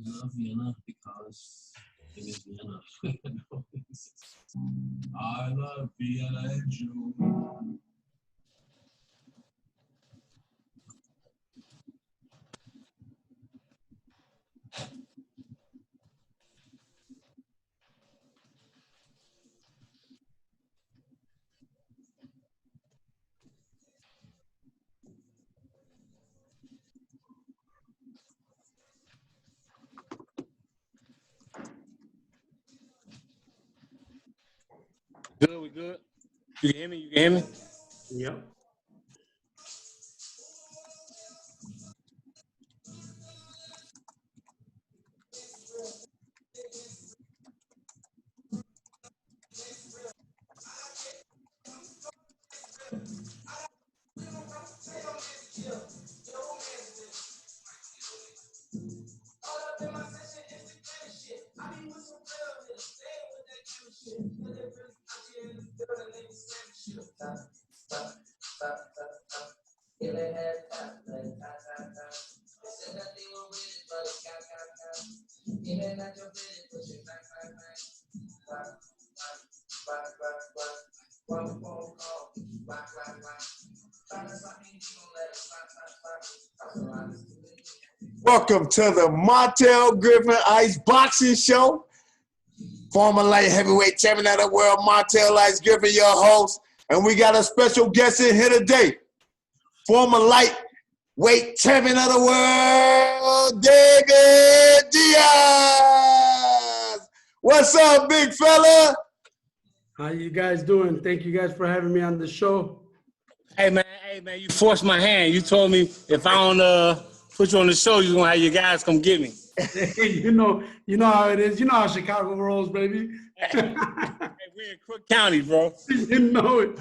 love Vienna because it is Vienna. I love Vienna and June. Good, we good. You can hear me? You can hear me? Yep. Welcome to the Montell Griffin Ice Boxing Show. Former light heavyweight champion of the world, Montell Ice Griffin, your host. And we got a special guest in here today. Former lightweight champion of the world, David Diaz. What's up, big fella? How you guys doing? Thank you guys for having me on the show. Hey man, you forced my hand. You told me if I don't put you on the show, you're gonna have your guys come get me. you know how it is. You know how Chicago rolls, baby. Hey, we're in Crook County, bro. You know it.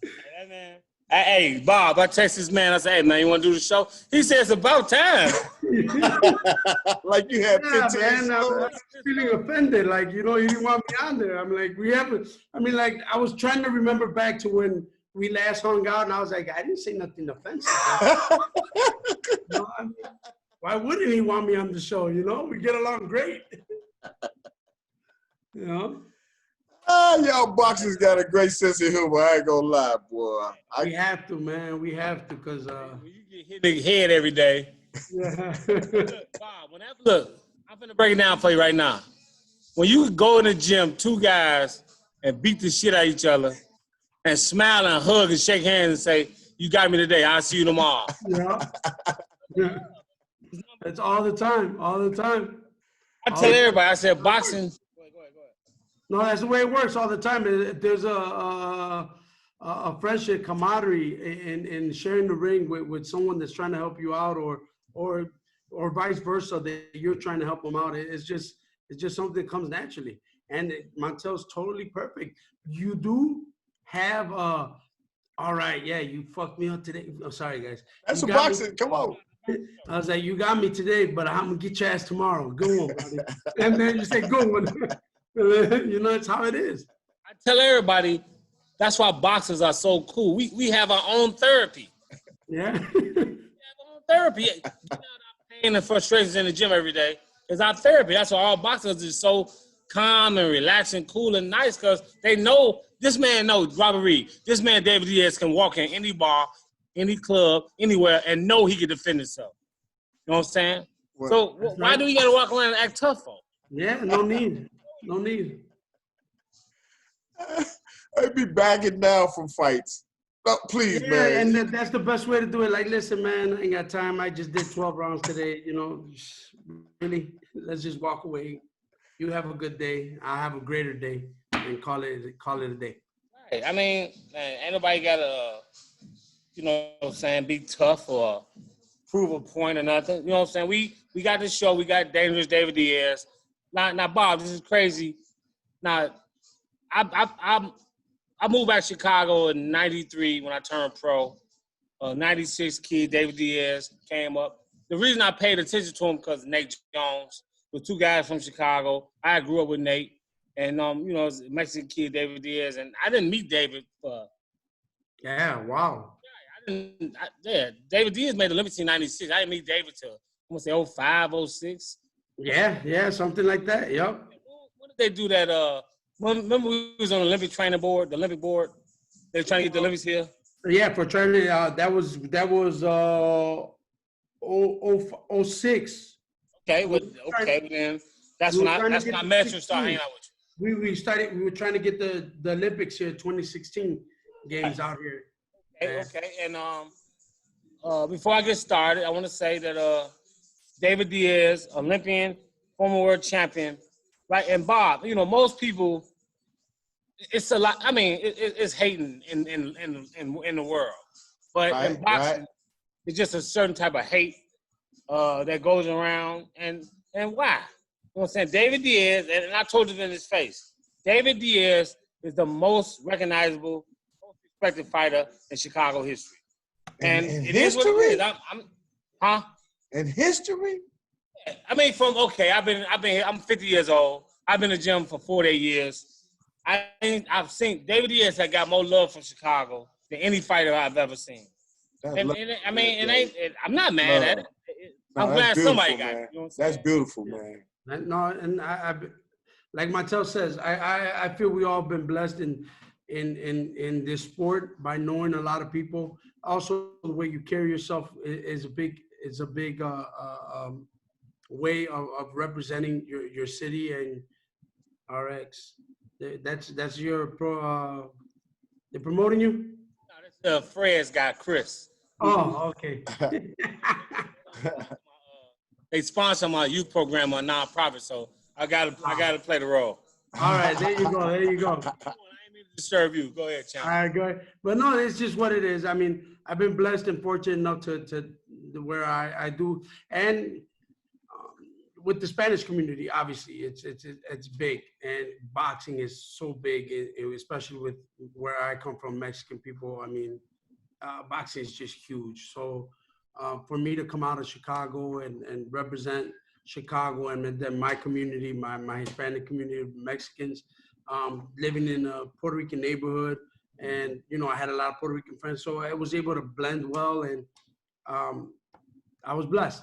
Hey, man. Hey, Bob, I text this man. I said, hey, man, you want to do the show? He said, it's about time. Like you had 15 man, I'm feeling offended. Like, you didn't want me on there. I'm like, I was trying to remember back to when we last hung out, and I was like, I didn't say nothing offensive. Why wouldn't he want me on the show? We get along great. Y'all boxers got a great sense of humor. I ain't gonna lie, boy. We have to, man. We have to, because you get hit in the head every day. Yeah. Look, Bob, look, I'm gonna break it down for you right now. When you go in the gym, two guys, and beat the shit out of each other, and smile and hug and shake hands and say, you got me today, I'll see you tomorrow. Yeah. That's all the time, I tell everybody, I said, boxing. Go ahead. No, that's the way it works all the time. There's a friendship camaraderie in sharing the ring with someone that's trying to help you out, or vice versa, that you're trying to help them out. It's just something that comes naturally. And Montell's totally perfect. You do have all right, yeah, you fucked me up today. I'm sorry, guys. That's a boxing. Come on. I was like, you got me today, but I'm gonna get your ass tomorrow. Go on, buddy. And then you say, go on. It's how it is. I tell everybody, that's why boxers are so cool. We have our own therapy. Yeah. We have our own therapy. You know, our pain and frustrations in the gym every day is our therapy. That's why all boxers is so calm and relaxing, cool and nice, because they know, this man knows, Robert Reed, this man David Diaz can walk in any bar, any club, anywhere, and know he can defend himself. You know what I'm saying? Well, so why do you got to walk around and act tough for? Yeah, no need. I'd be backing down from fights. Oh, please, man. And that's the best way to do it. Like, listen, man, I ain't got time. I just did 12 rounds today. Really, let's just walk away. You have a good day. I'll have a greater day, and call it a day. Right. I mean, man, ain't nobody got to, be tough or prove a point or nothing. You know what I'm saying? We got this show. We got Dangerous David Diaz. Now, Bob, this is crazy. Now, I moved back to Chicago in '93 when I turned pro. '96 kid, David Diaz, came up. The reason I paid attention to him because Nate Jones was two guys from Chicago. I grew up with Nate, and Mexican kid, David Diaz, and I didn't meet David. Yeah, wow. David Diaz made the Olympics in '96. I didn't meet David till want to say 05, 06. Yeah, something like that. Yep. When did they do that? Remember we was on the Olympic training board, the Olympic board. They were trying to get the Olympics here. Yeah, for training. That was 06. Okay, We then that's we when were trying to I get met the you and started 16. hanging out with you. We were trying to get the Olympics here, 2016 games out here. Okay. And before I get started, I want to say that David Diaz, Olympian, former world champion, right? And Bob, most people, it's a lot. I mean, it's hating in the world, but in boxing, it's just a certain type of hate that goes around. And why? You know what I'm saying? David Diaz, and I told it in his face. David Diaz is the most recognizable, most respected fighter in Chicago history. And in it is what it is. Huh? In history? I mean, I'm 50 years old. I've been in the gym for 48 years. I've seen David Diaz had got more love from Chicago than any fighter I've ever seen. I'm not mad at it. I'm glad somebody got it. You know what I'm saying? That's beautiful, man. No, and I like Montell says, I feel we all been blessed in this sport by knowing a lot of people. Also, the way you carry yourself is a big way of representing your city and RX. That's your pro. They're promoting you. No, that's Fred's guy, Chris. Oh, okay. They sponsor my youth program on nonprofit, so I gotta play the role. All right, there you go. I ain't mean to disturb you. Go ahead, Champ. All right, go ahead. But no, it's just what it is. I mean, I've been blessed and fortunate enough to where I do, and with the Spanish community, obviously, it's big, and boxing is so big, especially with where I come from, Mexican people. I mean, boxing is just huge. So for me to come out of Chicago and represent Chicago and then my community, my Hispanic community of Mexicans, living in a Puerto Rican neighborhood, and I had a lot of Puerto Rican friends, so I was able to blend well, and I was blessed.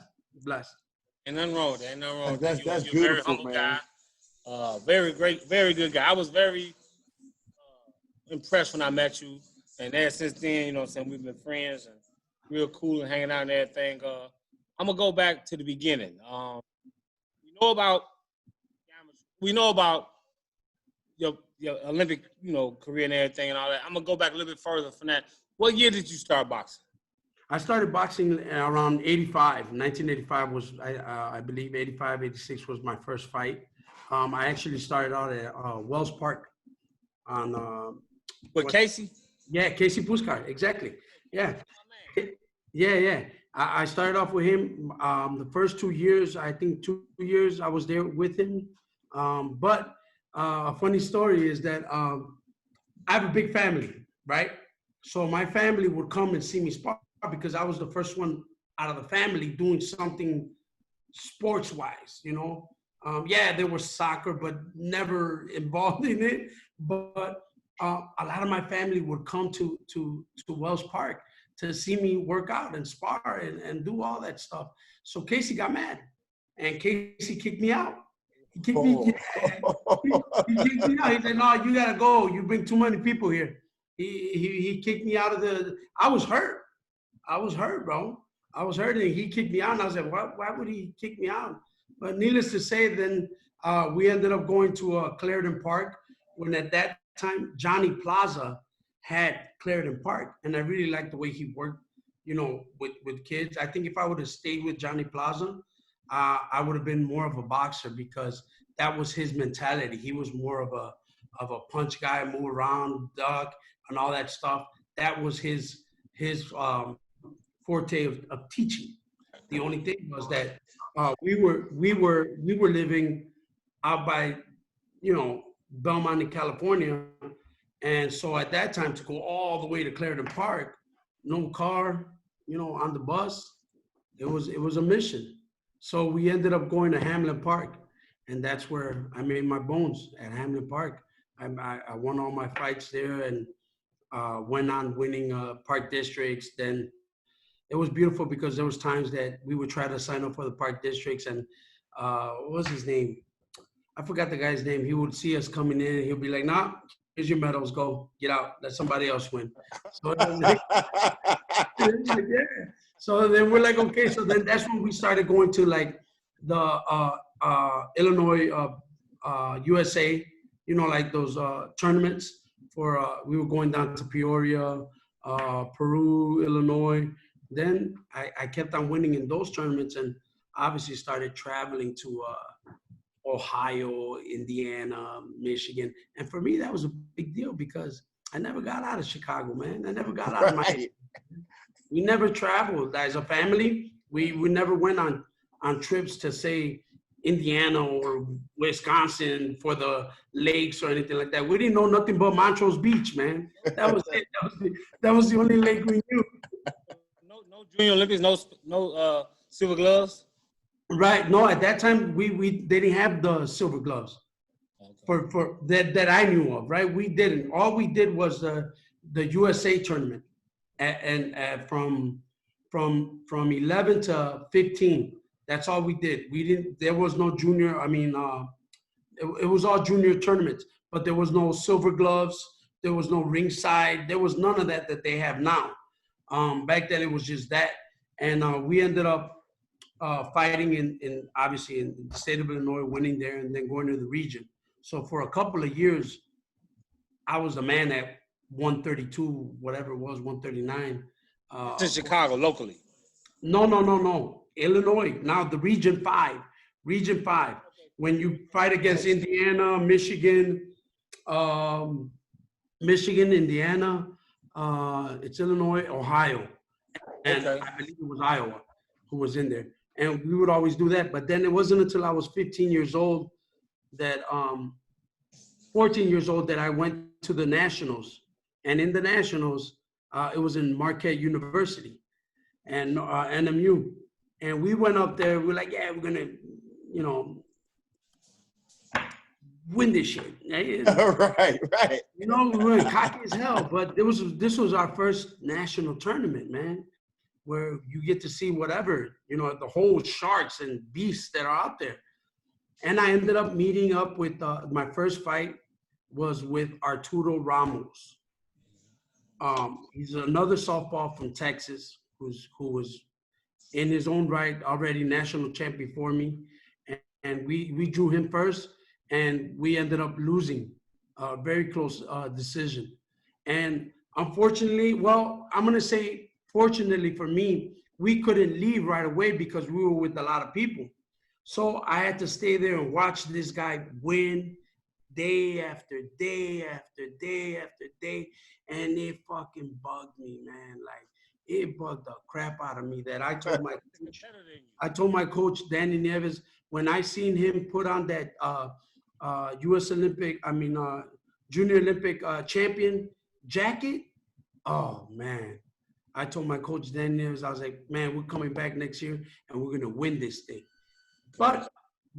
Ain't nothing wrong with that. Ain't nothing wrong with That's that. You're beautiful, a very humble man. guy. Very great, very good guy. I was very impressed when I met you. And then since then, what I'm saying, we've been friends and real cool and hanging out and everything. I'm going to go back to the beginning. We know about your Olympic, career and everything and all that. I'm going to go back a little bit further from that. What year did you start boxing? I started boxing around 85. 1985 was, I believe, 85, 86 was my first fight. I actually started out at Wells Park on... With Casey? Yeah, Casey Puskar, exactly. Yeah. Yeah. I started off with him. The first 2 years, I think 2 years, I was there with him. But a funny story is that I have a big family, right? So my family would come and see me spar because I was the first one out of the family doing something sports-wise, Yeah, there was soccer, but never involved in it. But a lot of my family would come to Wells Park to see me work out and spar and do all that stuff. So Casey got mad, and Casey kicked me out. He kicked me out. He said, "No, you gotta go. You bring too many people here." He kicked me out of the. I was hurt, bro. I was hurt, and he kicked me out. And I was like, why would he kick me out? But needless to say, then we ended up going to Clarendon Park, when at that time Johnny Plaza had Clarendon Park, and I really liked the way he worked, with kids. I think if I would have stayed with Johnny Plaza, I would have been more of a boxer, because that was his mentality. He was more of a punch guy, move around, duck, and all that stuff. That was his forte of teaching. The only thing was that we were living out by, Belmont in California. And so at that time, to go all the way to Clarendon Park, no car, on the bus, it was a mission. So we ended up going to Hamlin Park, and that's where I made my bones, at Hamlin Park. I won all my fights there, and went on winning park districts. Then it was beautiful because there was times that we would try to sign up for the park districts, and what was his name? I forgot the guy's name. He would see us coming in and he'll be like, nah, here's your medals, go, get out, let somebody else win. So like, yeah. So then we're like, okay. So then that's when we started going to like the Illinois USA, like those tournaments for, we were going down to Peoria, Peru, Illinois. Then I kept on winning in those tournaments and obviously started traveling to Ohio, Indiana, Michigan. And for me, that was a big deal because I never got out of Chicago, man. I never got out of my. We never traveled as a family. We never went on trips to say Indiana or Wisconsin for the lakes or anything like that. We didn't know nothing but Montrose Beach, man. That was it. That was the only lake we knew. No Junior Olympics, no silver gloves. Right. No, at that time they didn't have the silver gloves for that I knew of. Right. We didn't. All we did was the USA tournament, and from 11 to 15. That's all we did. We didn't. There was no junior. I mean, it was all junior tournaments, but there was no silver gloves. There was no ringside. There was none of that they have now. Back then it was just that, and we ended up fighting in obviously in the state of Illinois, winning there, and then going to the region. So for a couple of years, I was the man at 132, whatever it was, 139. To Chicago locally. No. Illinois. Now the Region 5. Region 5. When you fight against Indiana, Michigan, Indiana, it's Illinois, Ohio. And Okay. I believe it was Iowa who was in there. And we would always do that. But then it wasn't until I was 15 years old that 14 years old that I went to the Nationals. And in the Nationals, it was in Marquette University and NMU. And we went up there, we're like, yeah, we're gonna, win this shit. Right. We were cocky as hell, but this was our first national tournament, man, where you get to see whatever, the whole sharks and beasts that are out there. And I ended up meeting up with, my first fight was with Arturo Ramos. He's another softball from Texas who was in his own right already national champ before me. And we drew him first, and we ended up losing a very close decision. And unfortunately, well, I'm going to say fortunately for me, we couldn't leave right away because we were with a lot of people. So I had to stay there and watch this guy win day after day after day after day. And it fucking bugged me, man. Like, it bugged the crap out of me that I told my coach, Danny Nieves, when I seen him put on that Junior Olympic champion jacket, oh, man. I told my coach, Danny Nieves, I was like, man, we're coming back next year and we're going to win this thing. But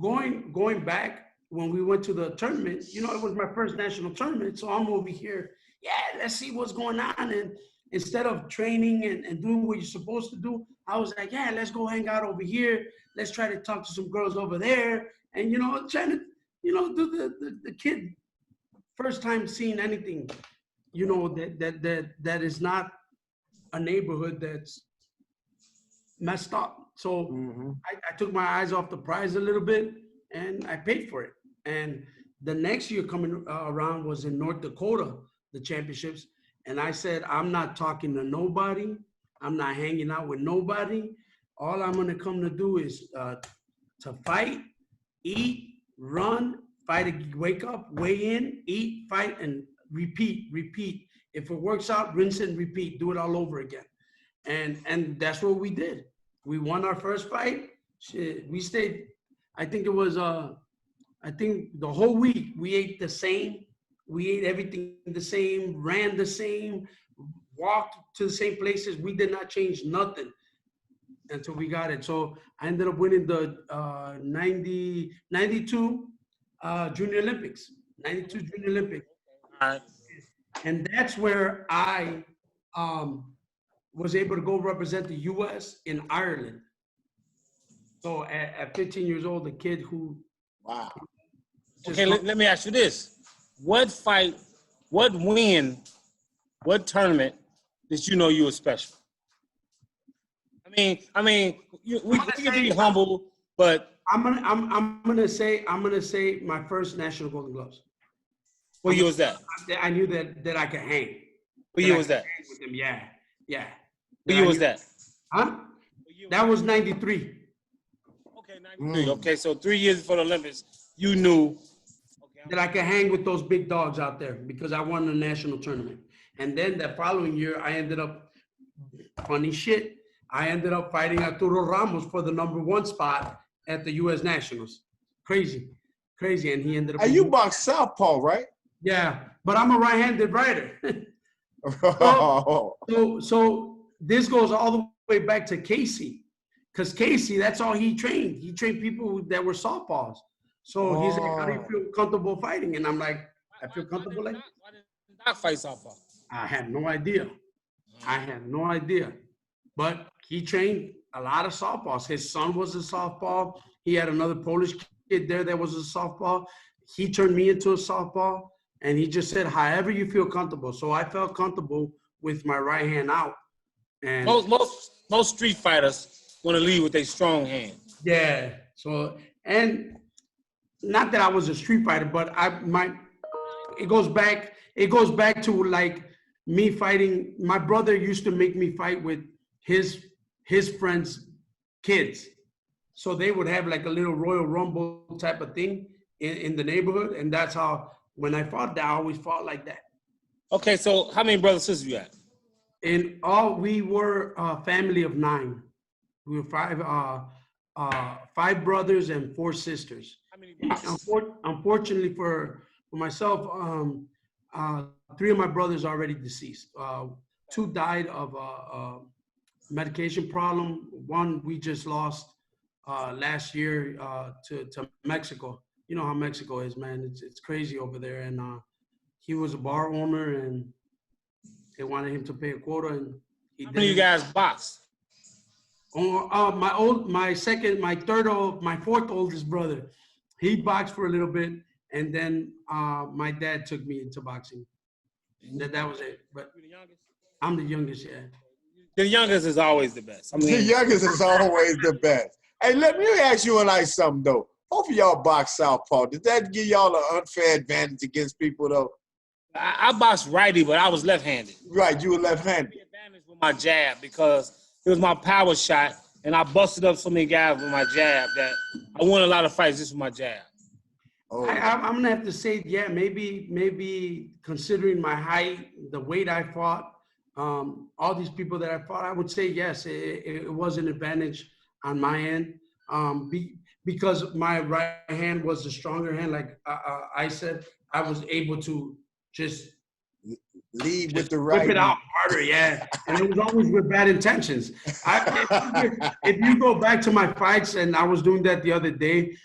going back, when we went to the tournament, it was my first national tournament. So I'm over here, yeah, let's see what's going on. And instead of training and doing what you're supposed to do, I was like, yeah, let's go hang out over here. Let's try to talk to some girls over there. And, trying to, do the kid first time seeing anything, that is not a neighborhood that's messed up. So I took my eyes off the prize a little bit and I paid for it. And the next year coming around was in North Dakota, the championships. And I said, I'm not talking to nobody. I'm not hanging out with nobody. All I'm going to come to do is to fight, eat, run, fight, wake up, weigh in, eat, fight, and repeat. If it works out, rinse and repeat. Do it all over again. And that's what we did. We won our first fight. Shit, we stayed, I think it was, I think the whole week we ate the same. We ate everything the same, ran the same, walked to the same places. We did not change nothing until we got it. So I ended up winning the 92 Junior Olympics, 92 Junior Olympics. All right. And that's where I was able to go represent the U.S. in Ireland. So at 15 years old, the kid who Wow. Okay, let me ask you this. What fight, what win, what tournament did you know you were special? I mean, we can be humble, but I'm gonna say my first national Golden Gloves. what year was that? I knew that I could hang. What year was that? With them. Yeah. What year was that? Huh? That was 93. Okay, 93. Okay, so 3 years before the Olympics, you knew that I could hang with those big dogs out there because I won the national tournament. And then the following year, I ended up, funny shit, I ended up fighting Arturo Ramos for the #1 spot at the U.S. Nationals. Crazy. And he ended up. Hey, you box southpaw, right? Yeah, but I'm a right-handed writer. So this goes all the way back to Casey. Because Casey, that's all he trained. He trained people that were softballs. So he's like, how do you feel comfortable fighting? And I'm like, I feel comfortable like. Why didn't Doc fight softball? I had no idea. But he trained a lot of softballs. His son was a softball. He had another Polish kid there that was a softball. He turned me into a softball. And he just said, however you feel comfortable. So I felt comfortable with my right hand out. And most street fighters want to lead with their strong hand. Yeah. So, and not that I was a street fighter, but it goes back to like me fighting. My brother used to make me fight with his friends' kids. So they would have like a little Royal Rumble type of thing in the neighborhood. And that's how, when I fought that, I always fought like that. Okay, so how many brothers and sisters you got? And we were a family of 9. We were five brothers and 4 sisters. How many brothers? Unfortunately for myself, 3 of my brothers are already deceased. 2 died of a medication problem. 1 we just lost last year to Mexico. You know how Mexico is, man. It's crazy over there. And he was a bar owner, and they wanted him to pay a quota. And how many of you guys box? My 4th oldest brother, he boxed for a little bit, and then my dad took me into boxing. That was it. But I'm the youngest, yeah. The youngest is always the best. I mean, the youngest is always the best. Hey, let me ask you something though. Both of y'all box southpaw. Did that give y'all an unfair advantage against people though? I boxed righty, but I was left-handed. Right, you were left-handed. The advantage with my jab because it was my power shot, and I busted up so many guys with my jab that I won a lot of fights just with my jab. Oh. I'm gonna have to say, yeah, maybe considering my height, the weight I fought, all these people that I fought, I would say yes, it was an advantage on my end. Because my right hand was the stronger hand, like I said, I was able to just lead with the right. Whip it out harder, yeah. And it was always with bad intentions. If you go back to my fights, and I was doing that the other day,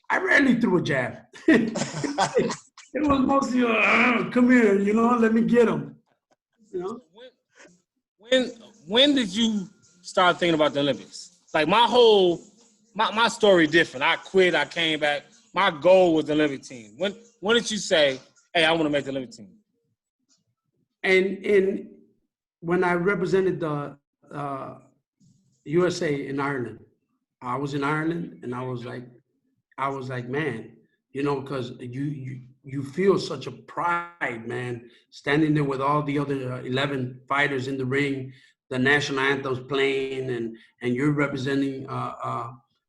I rarely threw a jab. It was mostly, come here, let me get him. When did you start thinking about the Olympics? Like my story different. I quit, I came back. My goal was the Olympic team. When did you say, hey, I want to make the Olympic team? And when I represented the USA in Ireland, I was in Ireland, and I was like, man, because you feel such a pride, man, standing there with all the other 11 fighters in the ring, the national anthems playing, and you're representing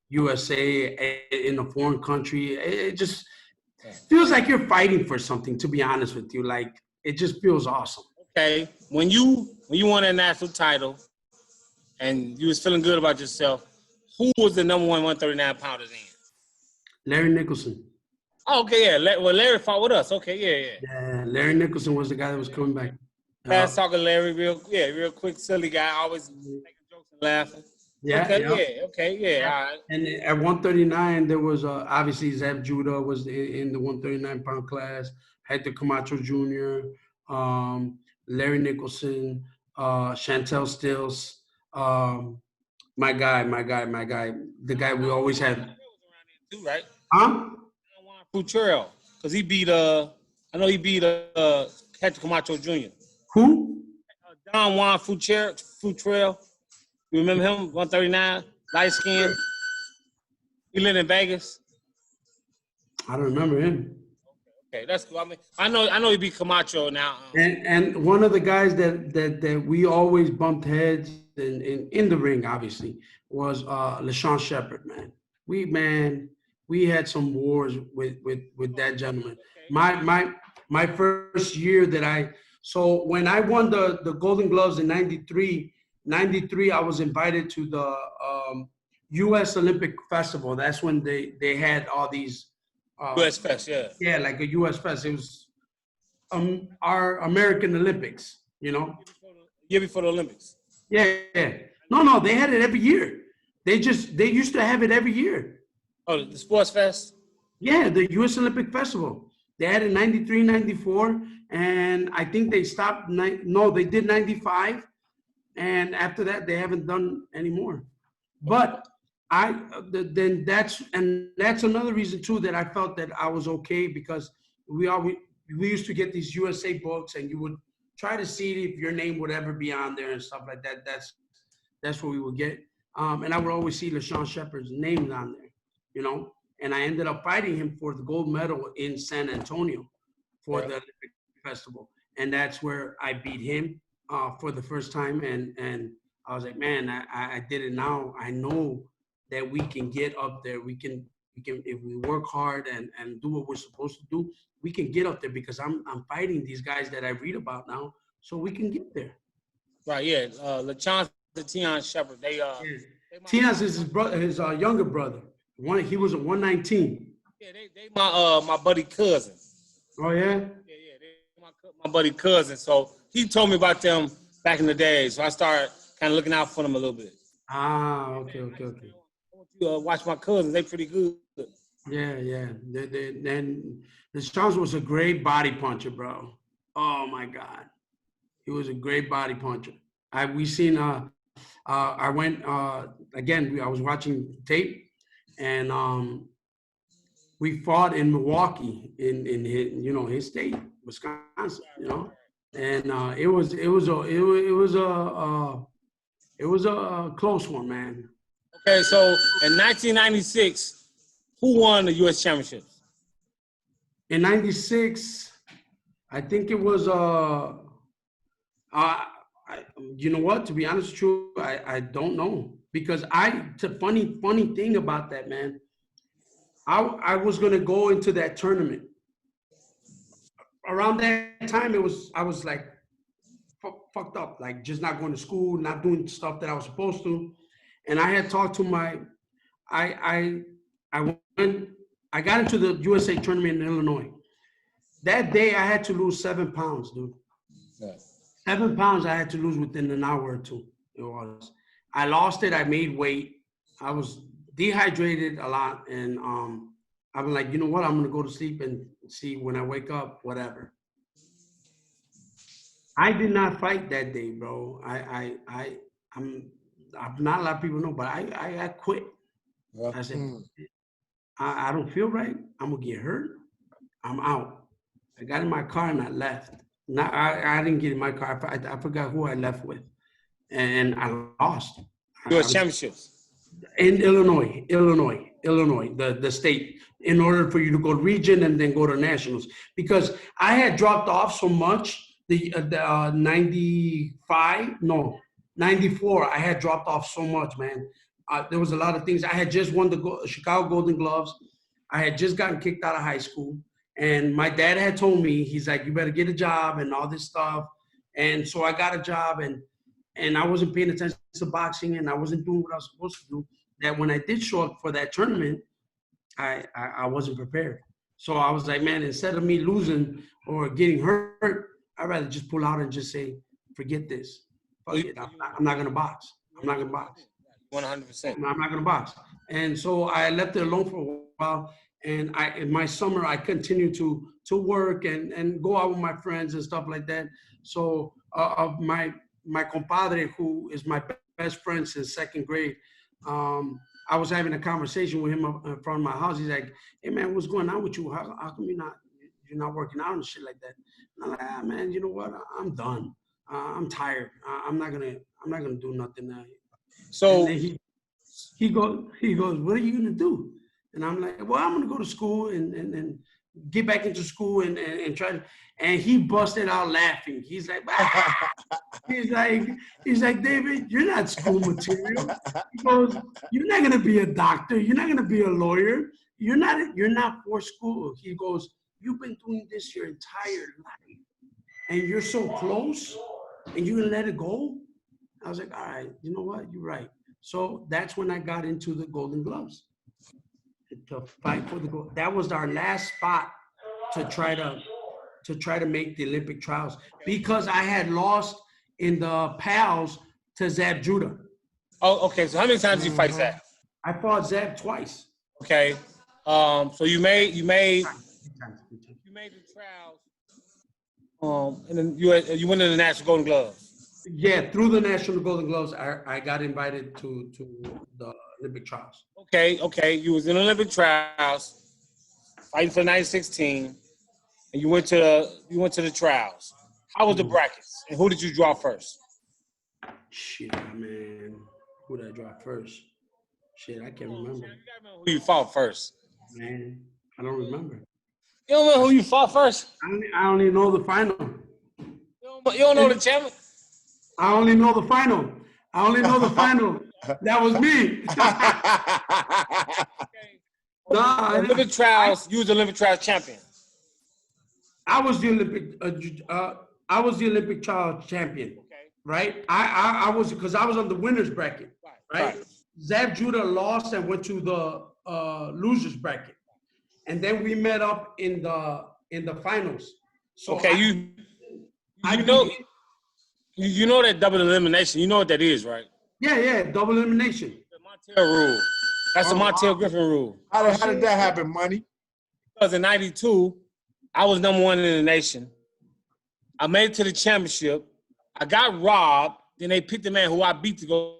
USA in a foreign country. It just feels like you're fighting for something, to be honest with you. Like, it just feels awesome. Okay, when you won that national title and you was feeling good about yourself, who was the number 139 pounders in? Larry Nicholson. Oh, okay, yeah. Well, Larry fought with us. Okay, yeah. Yeah, Larry Nicholson was the guy that was coming back. Fast talking Larry, real quick, silly guy, always making jokes and laughing. Yeah. Okay. All right. And at 139, there was obviously Zeb Judah was in the 139-pound class. Hector Camacho Jr., Larry Nicholson, Chantel Stills, my guy, the guy we always had. Too, right? Huh? Juan Futrell, because he beat I know he beat Hector Camacho Jr. Who? Don Juan Futrell. You remember him? 139, light skin. He lived in Vegas. I don't remember him. Okay, that's cool. I mean, I know he beat Camacho now. And one of the guys that we always bumped heads in the ring, obviously, was LaShawn Shepard, man. We had some wars with that gentleman. My first year so when I won the Golden Gloves in 93, I was invited to the U.S. Olympic Festival. That's when they had all these U.S. Fest, yeah. Yeah, like a U.S. Fest. It was our American Olympics, you know? Year before the Olympics. Yeah. No, they had it every year. They used to have it every year. Oh, the Sports Fest? Yeah, the U.S. Olympic Festival. They had it 93, 94, and I think they stopped. No, they did 95, and after that, they haven't done anymore. But that's another reason too that I felt that I was okay, because we used to get these USA books, and you would try to see if your name would ever be on there and stuff like that. That's what we would get. And I would always see LaShawn Shepard's name on there, you know. And I ended up fighting him for the gold medal in San Antonio for the Olympic Festival, and that's where I beat him for the first time. And I was like, man, I did it now. I know that we can get up there. We can if we work hard and do what we're supposed to do, we can get up there, because I'm fighting these guys that I read about now, so we can get there. Right, yeah. LaChance and Tion Shepard, Tion's is his brother, his younger brother. He was a 119. Yeah, they my buddy cousin. Oh yeah? Yeah, they my buddy cousin. So he told me about them back in the day. So I started kind of looking out for them a little bit. Ah, okay. I want you to watch my cousins. They pretty good. Yeah. And the Charles was a great body puncher, bro. Oh my God, he was a great body puncher. I went again. I was watching tape, and we fought in Milwaukee in his state, Wisconsin, you know, and it was a close one, man. Okay, so in 1996, who won the U.S. Championship? In 96, I think it was you know what? To be honest with you, I don't know, because the funny thing about that, man, I was gonna go into that tournament. Around that time, I was like fucked up, like just not going to school, not doing stuff that I was supposed to, and I had talked to I got into the USA tournament in Illinois. That day, I had to lose 7 pounds, dude. Yeah. 7 pounds I had to lose within an hour or two. It was. I lost it. I made weight. I was dehydrated a lot, and I'm like, you know what? I'm gonna go to sleep and see when I wake up, whatever. I did not fight that day, bro. I'm not a lot of people know, but I quit. Yeah. I said, I don't feel right. I'm gonna get hurt. I'm out. I got in my car and I left. I didn't get in my car. I forgot who I left with, and I lost. U.S. championships in Illinois, the state. In order for you to go region and then go to nationals, because I had dropped off so much. The 94. I had dropped off so much, man. There was a lot of things. I had just won the Chicago Golden Gloves. I had just gotten kicked out of high school. And my dad had told me, he's like, you better get a job and all this stuff. And so I got a job, and I wasn't paying attention to boxing, and I wasn't doing what I was supposed to do. That when I did show up for that tournament, I wasn't prepared. So I was like, man, instead of me losing or getting hurt, I'd rather just pull out and just say, forget this. Fuck it. I'm not going to box. I'm not going to box. 100%. I'm not going to box. And so I left it alone for a while. And in my summer, I continued to work and go out with my friends and stuff like that. So my my compadre, who is my best friend since second grade, I was having a conversation with him in front of my house. He's like, "Hey man, what's going on with you? How come you're not working out and shit like that?" And I'm like, "Ah man, you know what? I'm done. I'm tired. I'm not gonna do nothing." So And then he goes, "What are you gonna do?" And I'm like, "Well, I'm gonna go to school and get back into school and try to." And he busted out laughing. He's like, "Ah!" He's like, "David, you're not school material." He goes, "You're not gonna be a doctor. You're not gonna be a lawyer. You're not for school." He goes, "You've been doing this your entire life, and you're so close, and you're gonna let it go." I was like, "All right, you know what? You're right." So that's when I got into the Golden Gloves to fight for the gold. That was our last spot to try to make the Olympic trials because I had lost in the PALs to Zab Judah. oh, okay. So how many times did you fight Zab? I fought Zab twice. Okay. So you made the trials. And then you went to the National Golden Gloves. Yeah, through the National Golden Gloves, I got invited to the Olympic trials. Okay. You was in the Olympic trials, fighting for 1916, and you went to the trials. How was the brackets, and who did you draw first? Shit, man. Who did I draw first? Shit, I can't remember. You gotta remember who you fought first. Man, I don't remember. You don't know who you fought first? I only know the final. You don't know the champion? I only know the final. That was me. Nah, Olympic trials. You was the Olympic trials champion. I was the Olympic trial champion. Okay. Right? I was because I was on the winners bracket. Right? Zab Judah lost and went to the losers bracket, and then we met up in the finals. So okay, you know that double elimination. You know what that is, right? Yeah, double elimination. The Montell rule. That's the Montell Griffin rule. How did that happen, Money? Because in '92, I was number one in the nation. I made it to the championship. I got robbed. Then they picked the man who I beat to go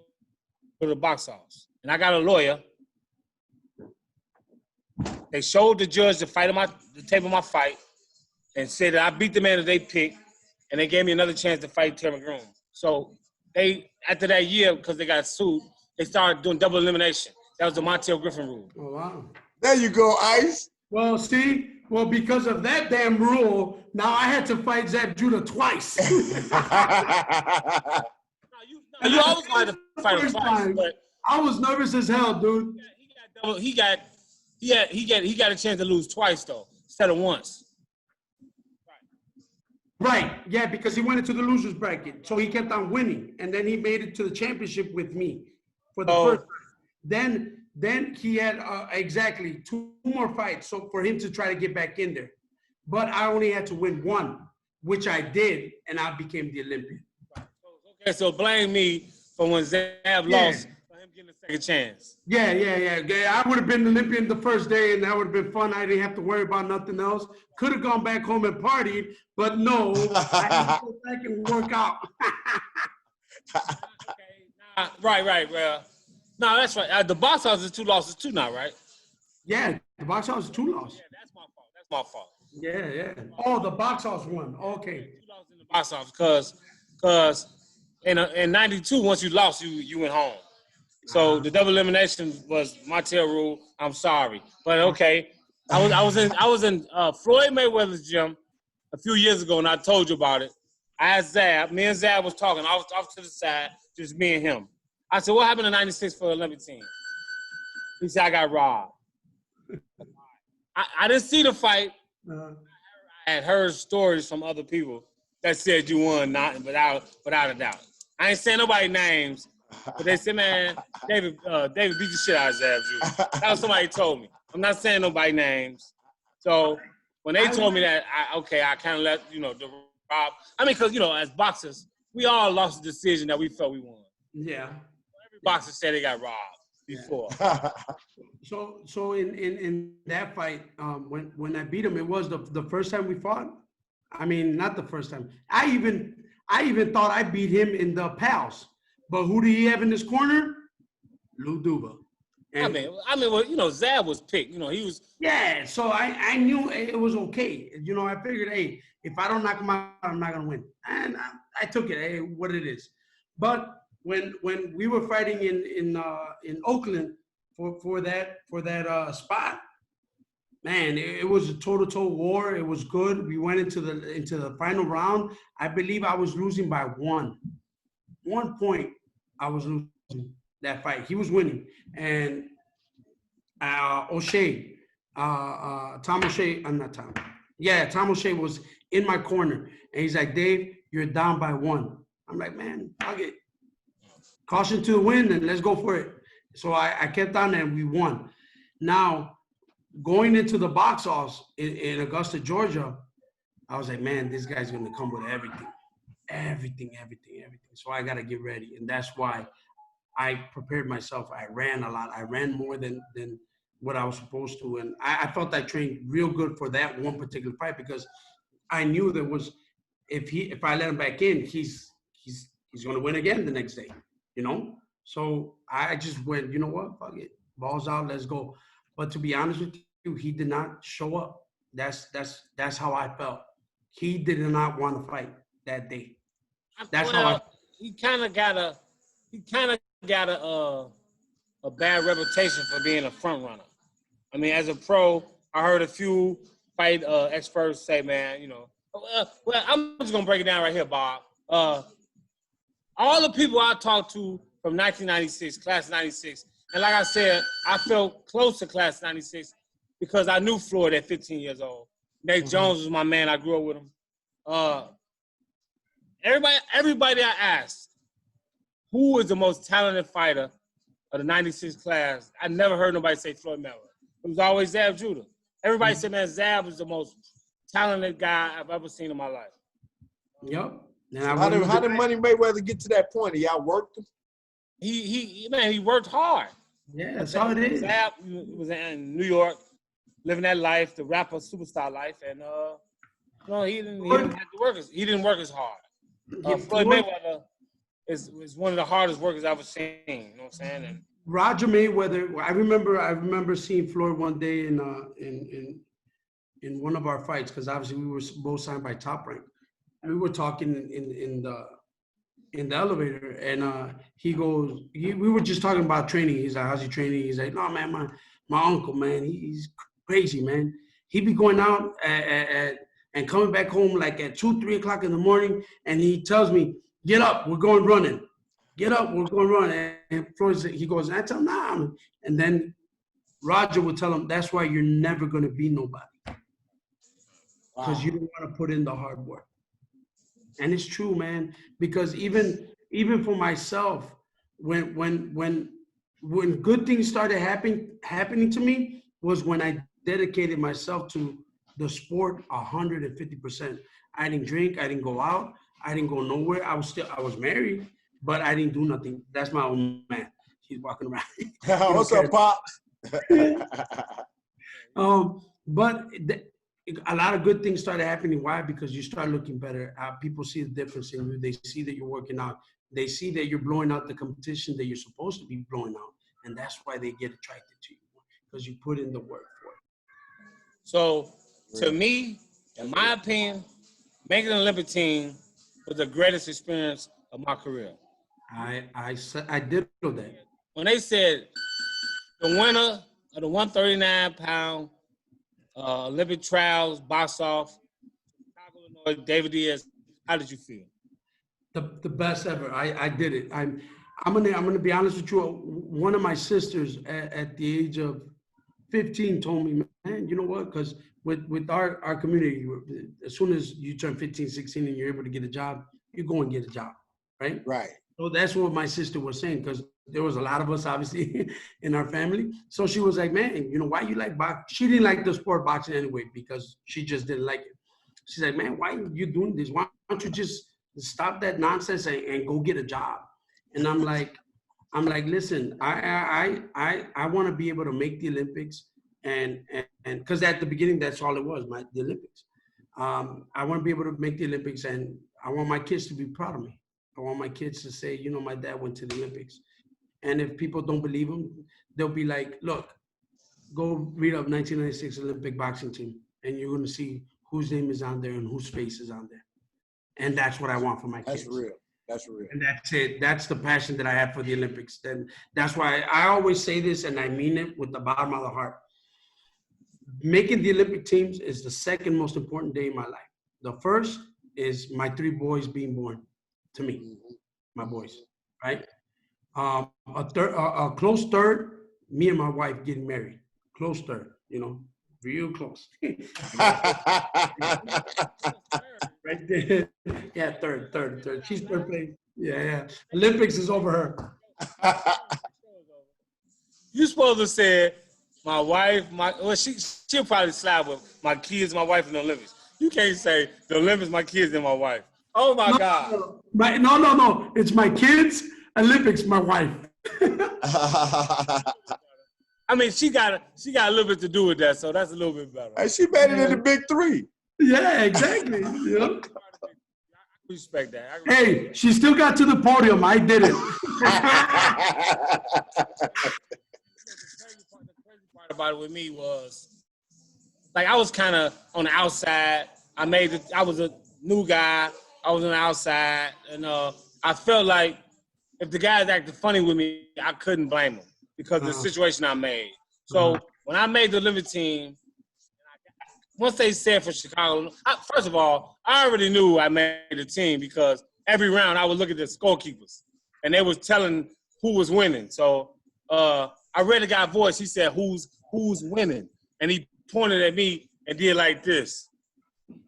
to the box office. And I got a lawyer. They showed the judge the tape of my fight and said that I beat the man that they picked, and they gave me another chance to fight Terry McGroom. So after that year, because they got sued, they started doing double elimination. That was the Montell Griffin rule. Oh, wow. There you go, Ice. Well, because of that damn rule, now I had to fight Zab Judah twice. You always had to fight him twice, but I was nervous as hell, dude. He got a chance to lose twice though, instead of once. Right, yeah, because he went into the losers bracket, so he kept on winning, and then he made it to the championship with me for the first time. Then he had exactly 2 more fights, so for him to try to get back in there. But I only had to win 1, which I did, and I became the Olympian. Okay, so blame me for when Zab lost for him getting a second chance. Yeah. I would have been Olympian the first day, and that would have been fun. I didn't have to worry about nothing else. Could have gone back home and partied, but no, I had to go back and work out. Right. Well, no, that's right. The box house is 2 losses too now, right? Yeah, the box house is 2 losses. Yeah, that's my fault. Yeah. Oh, the box house won. Okay. 2 losses in the box office because in '92, once you lost, you went home. So the double elimination was Montell rule. I'm sorry, but okay. I was in Floyd Mayweather's gym a few years ago, and I told you about it. I asked Zab. Me and Zab was talking. I was off to the side, just me and him. I said, "What happened in '96 for the Olympic team?" He said, "I got robbed." I didn't see the fight. I had heard stories from other people that said you won, without a doubt. I ain't saying nobody's names, but they said, "Man, David beat the shit out of Zab Judah." That was somebody told me. I'm not saying nobody's names. So when they told me that, I kind of let the rob. I mean, because as boxers, we all lost the decision that we felt we won. Yeah. Every boxer said they got robbed before. So in that fight, when I beat him, it was the first time we fought. I mean, not the first time. I I even thought I beat him in the pals. But who do he have in his corner? Lou Duva. I mean, well, you know, Zab was picked. You know, he was. Yeah, so I knew it was okay. You know, I figured, hey, if I don't knock him out, I'm not gonna win, and I took it, hey, what it is. But when we were fighting in Oakland for that spot, man, it was a toe-to-toe war. It was good. We went into the final round. I believe I was losing by 1 point. I was losing that fight. He was winning, and O'Shea, Tom O'Shea, I'm not Tom. Yeah, Tom O'Shea was in my corner, and he's like, Dave, you're down by 1. I'm like, man, fuck it. Caution to the wind, and let's go for it. So I kept on, and we won. Now, going into the box office in Augusta, Georgia, I was like, man, this guy's going to come with everything. So I got to get ready, and that's why I prepared myself. I ran a lot. I ran more than what I was supposed to. And I felt I trained real good for that one particular fight because I knew there was, if I let him back in, he's going to win again the next day, you know? So I just went, you know what, fuck it. Balls out, let's go. But to be honest with you, he did not show up. That's how I felt. He did not want to fight that day. That's how I. He kind of got a bad reputation for being a front runner. I mean, as a pro, I heard a few fight experts say, man, you know, well, I'm just gonna break it down right here, Bob. All the people I talked to from 1996, class 96, and like I said, I felt close to class 96 because I knew Floyd at 15 years old. Nate Jones was my man. I grew up with him. Everybody I asked, who is the most talented fighter of the 96 class? I never heard nobody say Floyd Mayweather. It was always Zab Judah. Everybody said, man, Zab was the most talented guy I've ever seen in my life. Yep. So how did Money Mayweather get to that point? Y'all worked him? He worked hard. Yeah, that's all it is. Zab was in New York, living that life, the rapper superstar life, and no, he didn't have to work. He didn't work as hard. Floyd Mayweather is one of the hardest workers I've ever seen. You know what I'm saying? And Roger Mayweather. I remember seeing Floyd one day in one of our fights because obviously we were both signed by Top Rank. And we were talking in the elevator, and he goes, we were just talking about training. He's like, how's he training? He's like, no, man, my uncle, man, he's crazy, man. He be going out and coming back home like at 2, 3 o'clock in the morning, and he tells me, get up, we're going running. Get up, we're going running. And Floyd, he goes, and I tell him, nah. And then Roger would tell him, that's why you're never going to be nobody. Because you don't want to put in the hard work. And it's true, man, because even for myself, when good things started happening to me was when I dedicated myself to the sport 150%. I didn't drink, I didn't go out, I didn't go nowhere. I was married, but I didn't do nothing. That's my own man. He's walking around. What's up, Pops? But a lot of good things started happening. Why? Because you start looking better. People see the difference in you. They see that you're working out. They see that you're blowing out the competition that you're supposed to be blowing out. And that's why they get attracted to you, because you put in the work for it. So, to me, in my opinion, making an Olympic team was the greatest experience of my career. I did know that. When they said the winner of the 139-pound Olympic trials, box off, Chicago, Illinois, David Diaz, how did you feel? The best ever. I did it. I'm gonna be honest with you. One of my sisters at the age of 15 told me, man, you know what? Because with our community, as soon as you turn 15, 16 and you're able to get a job, you go and get a job, right? Right. So that's what my sister was saying, because there was a lot of us, obviously, in our family. So she was like, man, you know, why you like boxing? She didn't like the sport boxing anyway, because she just didn't like it. She's like, man, why are you doing this? Why don't you just stop that nonsense and go get a job? And I'm like, listen, I want to be able to make the Olympics, and because at the beginning, that's all it was, the Olympics. I want to be able to make the Olympics, and I want my kids to be proud of me. I want my kids to say, you know, my dad went to the Olympics. And if people don't believe him, they'll be like, look, go read up 1996 Olympic boxing team, and you're going to see whose name is on there and whose face is on there. And that's what I want for my kids. That's real. That's real. And that's it. That's the passion that I have for the Olympics. Then that's why I always say this, and I mean it with the bottom of the heart. Making the Olympic teams is the second most important day in my life. The first is my 3 boys being born to me, my boys, right? A close third, me and my wife getting married. Close third, you know, real close. Right there. Yeah, third. She's third place. Yeah. Olympics is over her. You supposed to say my wife, she'll probably slide with my kids, my wife in the Olympics. You can't say the Olympics, my kids, and my wife. Oh my God. No. It's my kids, Olympics, my wife. I mean, she got a little bit to do with that, so that's a little bit better. Hey, she made it in the big 3. Yeah, exactly. Yeah. I respect that. Hey, she still got to the podium. I did it. The crazy part about it with me was, like, I was kind of on the outside. I was a new guy. I was on the outside, and I felt like if the guys acted funny with me, I couldn't blame them because of the situation I made. So when I made the Olympic team, once they said for Chicago, first of all, I already knew I made the team because every round I would look at the scorekeepers, and they was telling who was winning. So I read the guy's voice. He said, "Who's winning?" And he pointed at me and did like this.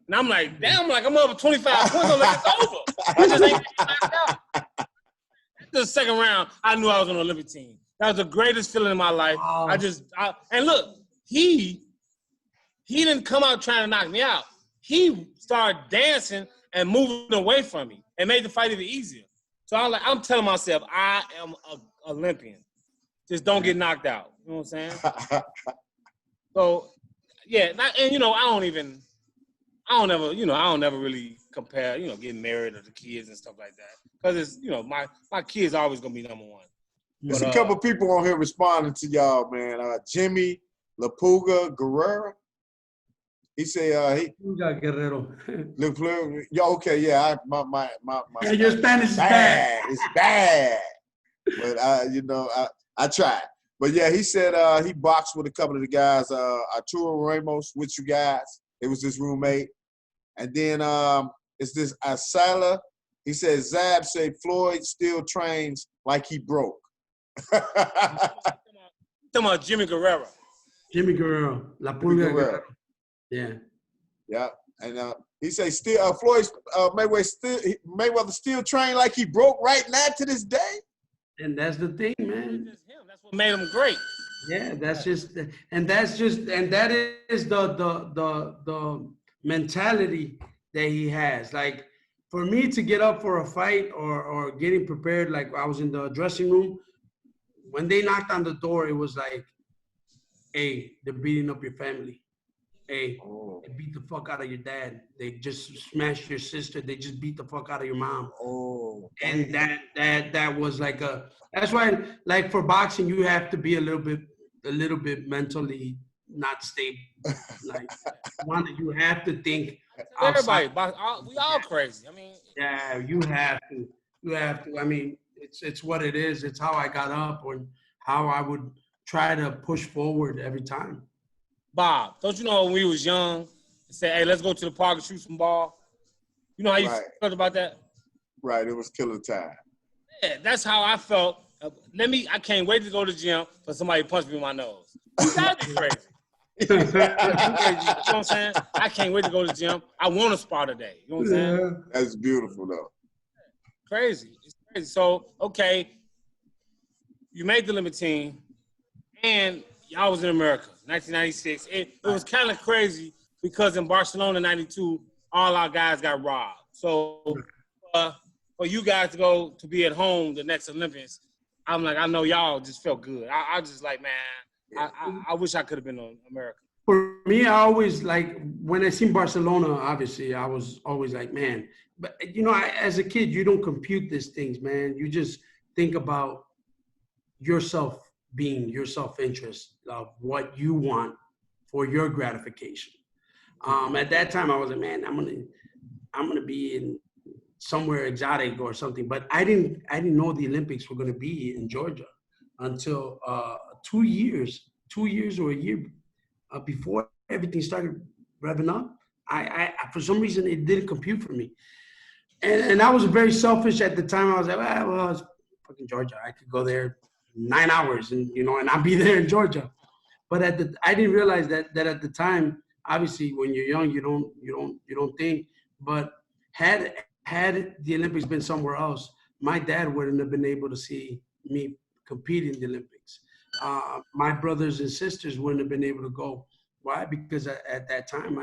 And I'm like, damn, I'm over 25 points. I'm like, it's over. I just ain't knocked out. After the second round, I knew I was on the Olympic team. That was the greatest feeling in my life. Wow. And look, he didn't come out trying to knock me out. He started dancing and moving away from me and made the fight even easier. So I'm telling myself, I am an Olympian. Just don't get knocked out. You know what I'm saying? So, yeah, and I don't ever really compare, getting married or the kids and stuff like that. Because it's, my kids are always going to be number one. There's a couple people on here responding to y'all, man. Jimmy Lapuga Guerrero. He say Guerrero. Yo, okay, yeah. My yeah, your Spanish is bad. It's bad. But I tried. But yeah, he said he boxed with a couple of the guys, Arturo Ramos with you guys. It was his roommate. And then it's this Asila. He said Zab said Floyd still trains like he broke. Talking about Jimmy Guerrero. Jimmy Guerrero. La Pulga Guerrero. Yeah. Yeah. And he said still Mayweather still train like he broke right now to this day. And that's the thing, man. That's what made him great. Yeah, that is the mentality that he has. Like, for me to get up for a fight or getting prepared, like I was in the dressing room, when they knocked on the door, it was like, hey, they're beating up your family. Hey, they beat the fuck out of your dad. They just smashed your sister. They just beat the fuck out of your mom. Oh. And that was like that's why, like, for boxing, you have to be a little bit mentally not stable. Like, you have to think. Everybody, we all crazy. I mean, yeah, you have to. I mean, it's what it is. It's how I got up and how I would try to push forward every time. Bob, don't you know when we was young, say, hey, let's go to the park and shoot some ball? You know how you felt about that? Right, it was killer time. Yeah, that's how I felt. I can't wait to go to the gym for somebody to punch me in my nose. You gotta be crazy. You know what I'm saying? I can't wait to go to the gym. I want to spar today. You know what I'm saying? That's beautiful, though. Crazy. It's crazy. So, okay, you made the Olympic team, and y'all was in America, 1996. It was kind of crazy because in Barcelona, 92, all our guys got robbed. So for you guys to go to be at home the next Olympics, I'm like, I know y'all just felt good. I just like, man, I wish I could have been on America. For me, I always like when I seen Barcelona. Obviously, I was always like, man. But as a kid, you don't compute these things, man. You just think about yourself being your self-interest of what you want for your gratification. At that time, I was like, man, I'm gonna be in somewhere exotic or something. But I didn't know the Olympics were gonna be in Georgia until 2 years or a year before everything started revving up. I for some reason it didn't compute for me, and I was very selfish at the time. I was like, well, it's fucking Georgia. I could go there 9 hours and and I'll be there in Georgia. But I didn't realize that at the time, obviously when you're young, you don't think. But had the Olympics been somewhere else, my dad wouldn't have been able to see me compete in the Olympics. My brothers and sisters wouldn't have been able to go. Why? Because at that time,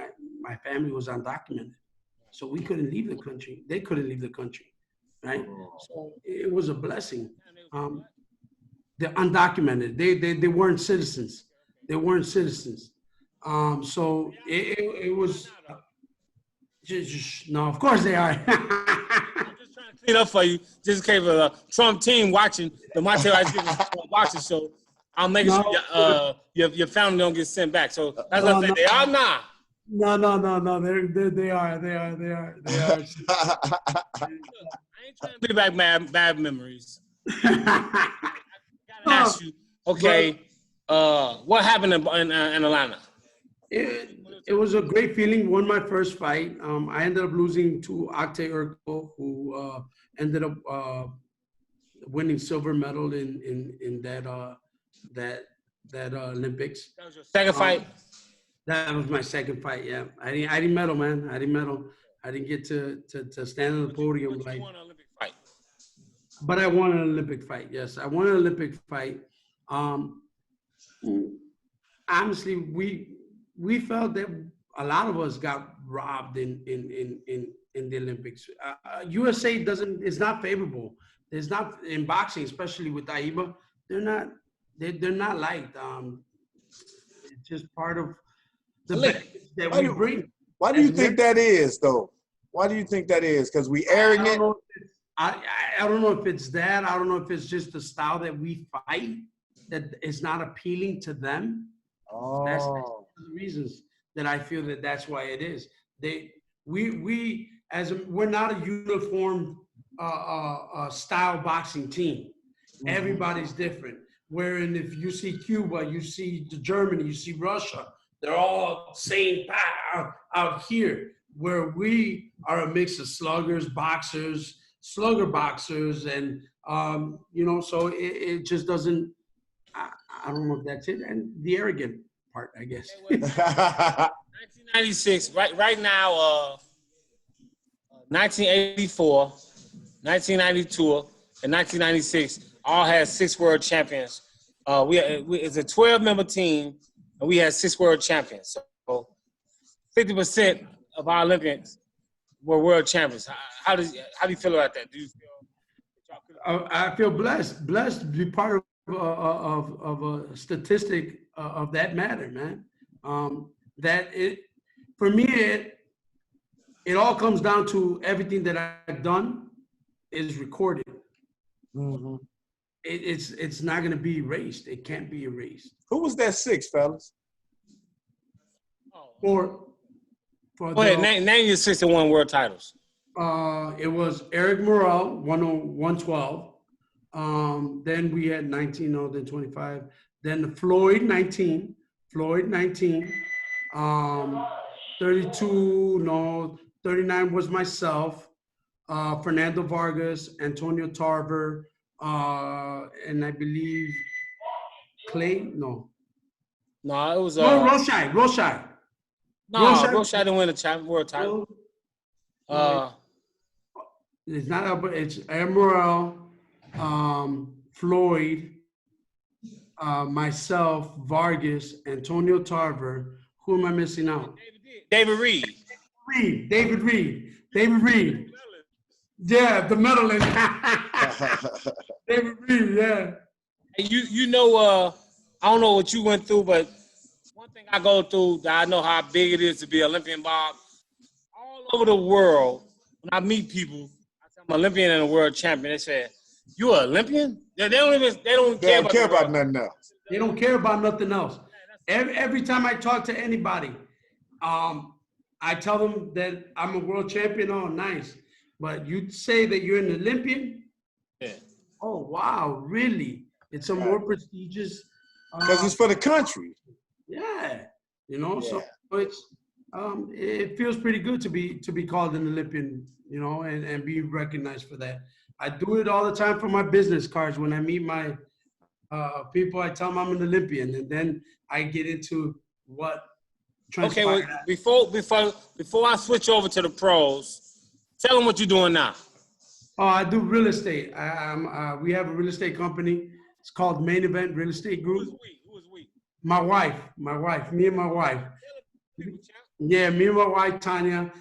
my family was undocumented. So we couldn't leave the country. They couldn't leave the country, right? So it was a blessing. They're undocumented. They weren't citizens. They weren't citizens. So it was just no. Of course they are. I'm just trying to clean up for you, just in case of a Trump team watching the Montell Ice Griffin boxing show. I'm making sure your family don't get sent back. So that's what I say. They are not. No. They are. I ain't trying to bring back bad memories. I gotta ask you, okay, what happened in Atlanta? It was a great feeling. Won my first fight. I ended up losing to Octay Urkel, who ended up winning silver medal in that Olympics. That was your second fight? That was my second fight. Yeah, I didn't medal, man. I didn't medal. I didn't get to stand on the podium. But you won an Olympic fight. But I won an Olympic fight. Yes, I won an Olympic fight. Honestly, we felt that a lot of us got robbed in the Olympics. USA is not favorable. There's not in boxing, especially with AIBA. They're not liked. It's just part of the benefits that we bring. Why do you think that is, though? Why do you think that is? Because we arrogant. I don't know if it's that. I don't know if it's just the style that we fight that is not appealing to them. Oh. That's one of the reasons that I feel that's why it is. We're not a uniform style boxing team. Mm-hmm. Everybody's different. Wherein if you see Cuba, you see Germany, you see Russia, they're all same out here. Where we are a mix of sluggers, boxers, slugger boxers, and so it just doesn't. I don't know if that's it, and the arrogant part, I guess. 1996, right now, 1984, 1992, and 1996 all had 6 world champions. It's a 12-member team, and we had 6 world champions. So 50% of our Olympians were world champions. How do you feel about that? Do you feel? I feel blessed to be part of a statistic of that matter, man. For me, it all comes down to everything that I've done is recorded. Mm-hmm. It's not going to be erased. It can't be erased. Who was that 6, fellas? Go ahead, name your 61 world titles. It was Eric Morrell, 112. Then we had 19, then 25. Then Floyd, 19. 32, 39 was myself. Fernando Vargas, Antonio Tarver, and I believe Clay. No, it was Roshai. No, Roshai didn't win a world title. It's not Albert. It's Morrell, Floyd, myself, Vargas, Antonio Tarver. Who am I missing out? David Reed. David Reed. Yeah, the medalist. David Reed, yeah. And I don't know what you went through, but one thing I go through that I know how big it is to be Olympian, Bob. All over the world, when I meet people, I say I'm an Olympian and a world champion. They say, "You an Olympian?" They don't They don't care the about world. nothing else. They don't care about nothing else. Every time I talk to anybody, I tell them that I'm a world champion. Oh, nice. But you say that you're an Olympian? Yeah. Oh, wow, really? It's a more prestigious. Because it's for the country. Yeah, you know, Yeah. so it's it feels pretty good to be called an Olympian, you know, and be recognized for that. I do it all the time for my business cards. When I meet my people, I tell them I'm an Olympian, and then I get into what Okay, transpired. well, before I switch over to the pros, tell them what you're doing now. Oh, I do real estate. We have a real estate company. It's called Main Event Real Estate Who is Group. we? Who is we? My wife, me and my wife. Yeah, me and my wife Tanya.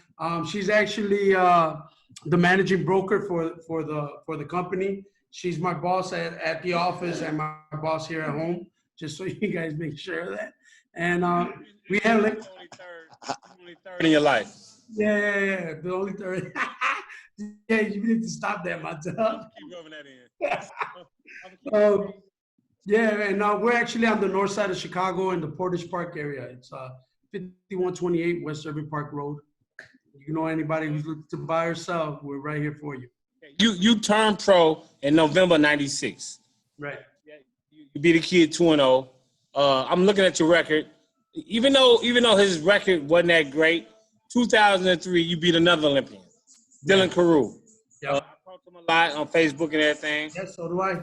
She's actually the managing broker for the company. She's my boss at the office and my boss here at home. Just so you guys make sure of that. And we have like Only third in your life. yeah. The only third. Yeah, you need to stop that, Montell. Keep rubbing that in. Yeah, and we're actually on the north side of Chicago in the Portage Park area. It's 5128 West Irving Park Road. You know anybody who's looking to buy or sell, we're right here for you. You turned pro in November '96. Right. You beat a kid 2-0. I'm looking at your record. Even though his record wasn't that great, 2003 you beat another Olympian, Dylan Carew. Yeah. I talked to him a lot on Facebook and everything. Yes, so do I.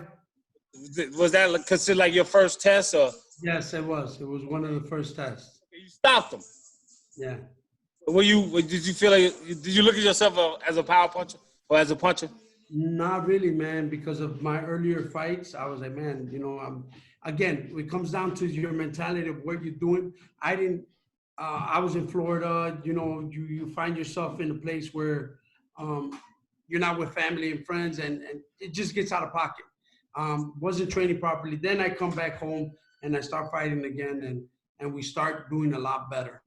Was that considered like your first test, or? Yes, it was. It was one of the first tests. You stopped him. Yeah. Did you feel like, did you look at yourself as a power puncher or as a puncher? Not really, man, because of my earlier fights. I was like, man, you know, again, it comes down to your mentality of what you're doing. I was in Florida, you know, you find yourself in a place where you're not with family and friends, and it just gets out of pocket. Wasn't training properly. Then I come back home and I start fighting again, and we start doing a lot better.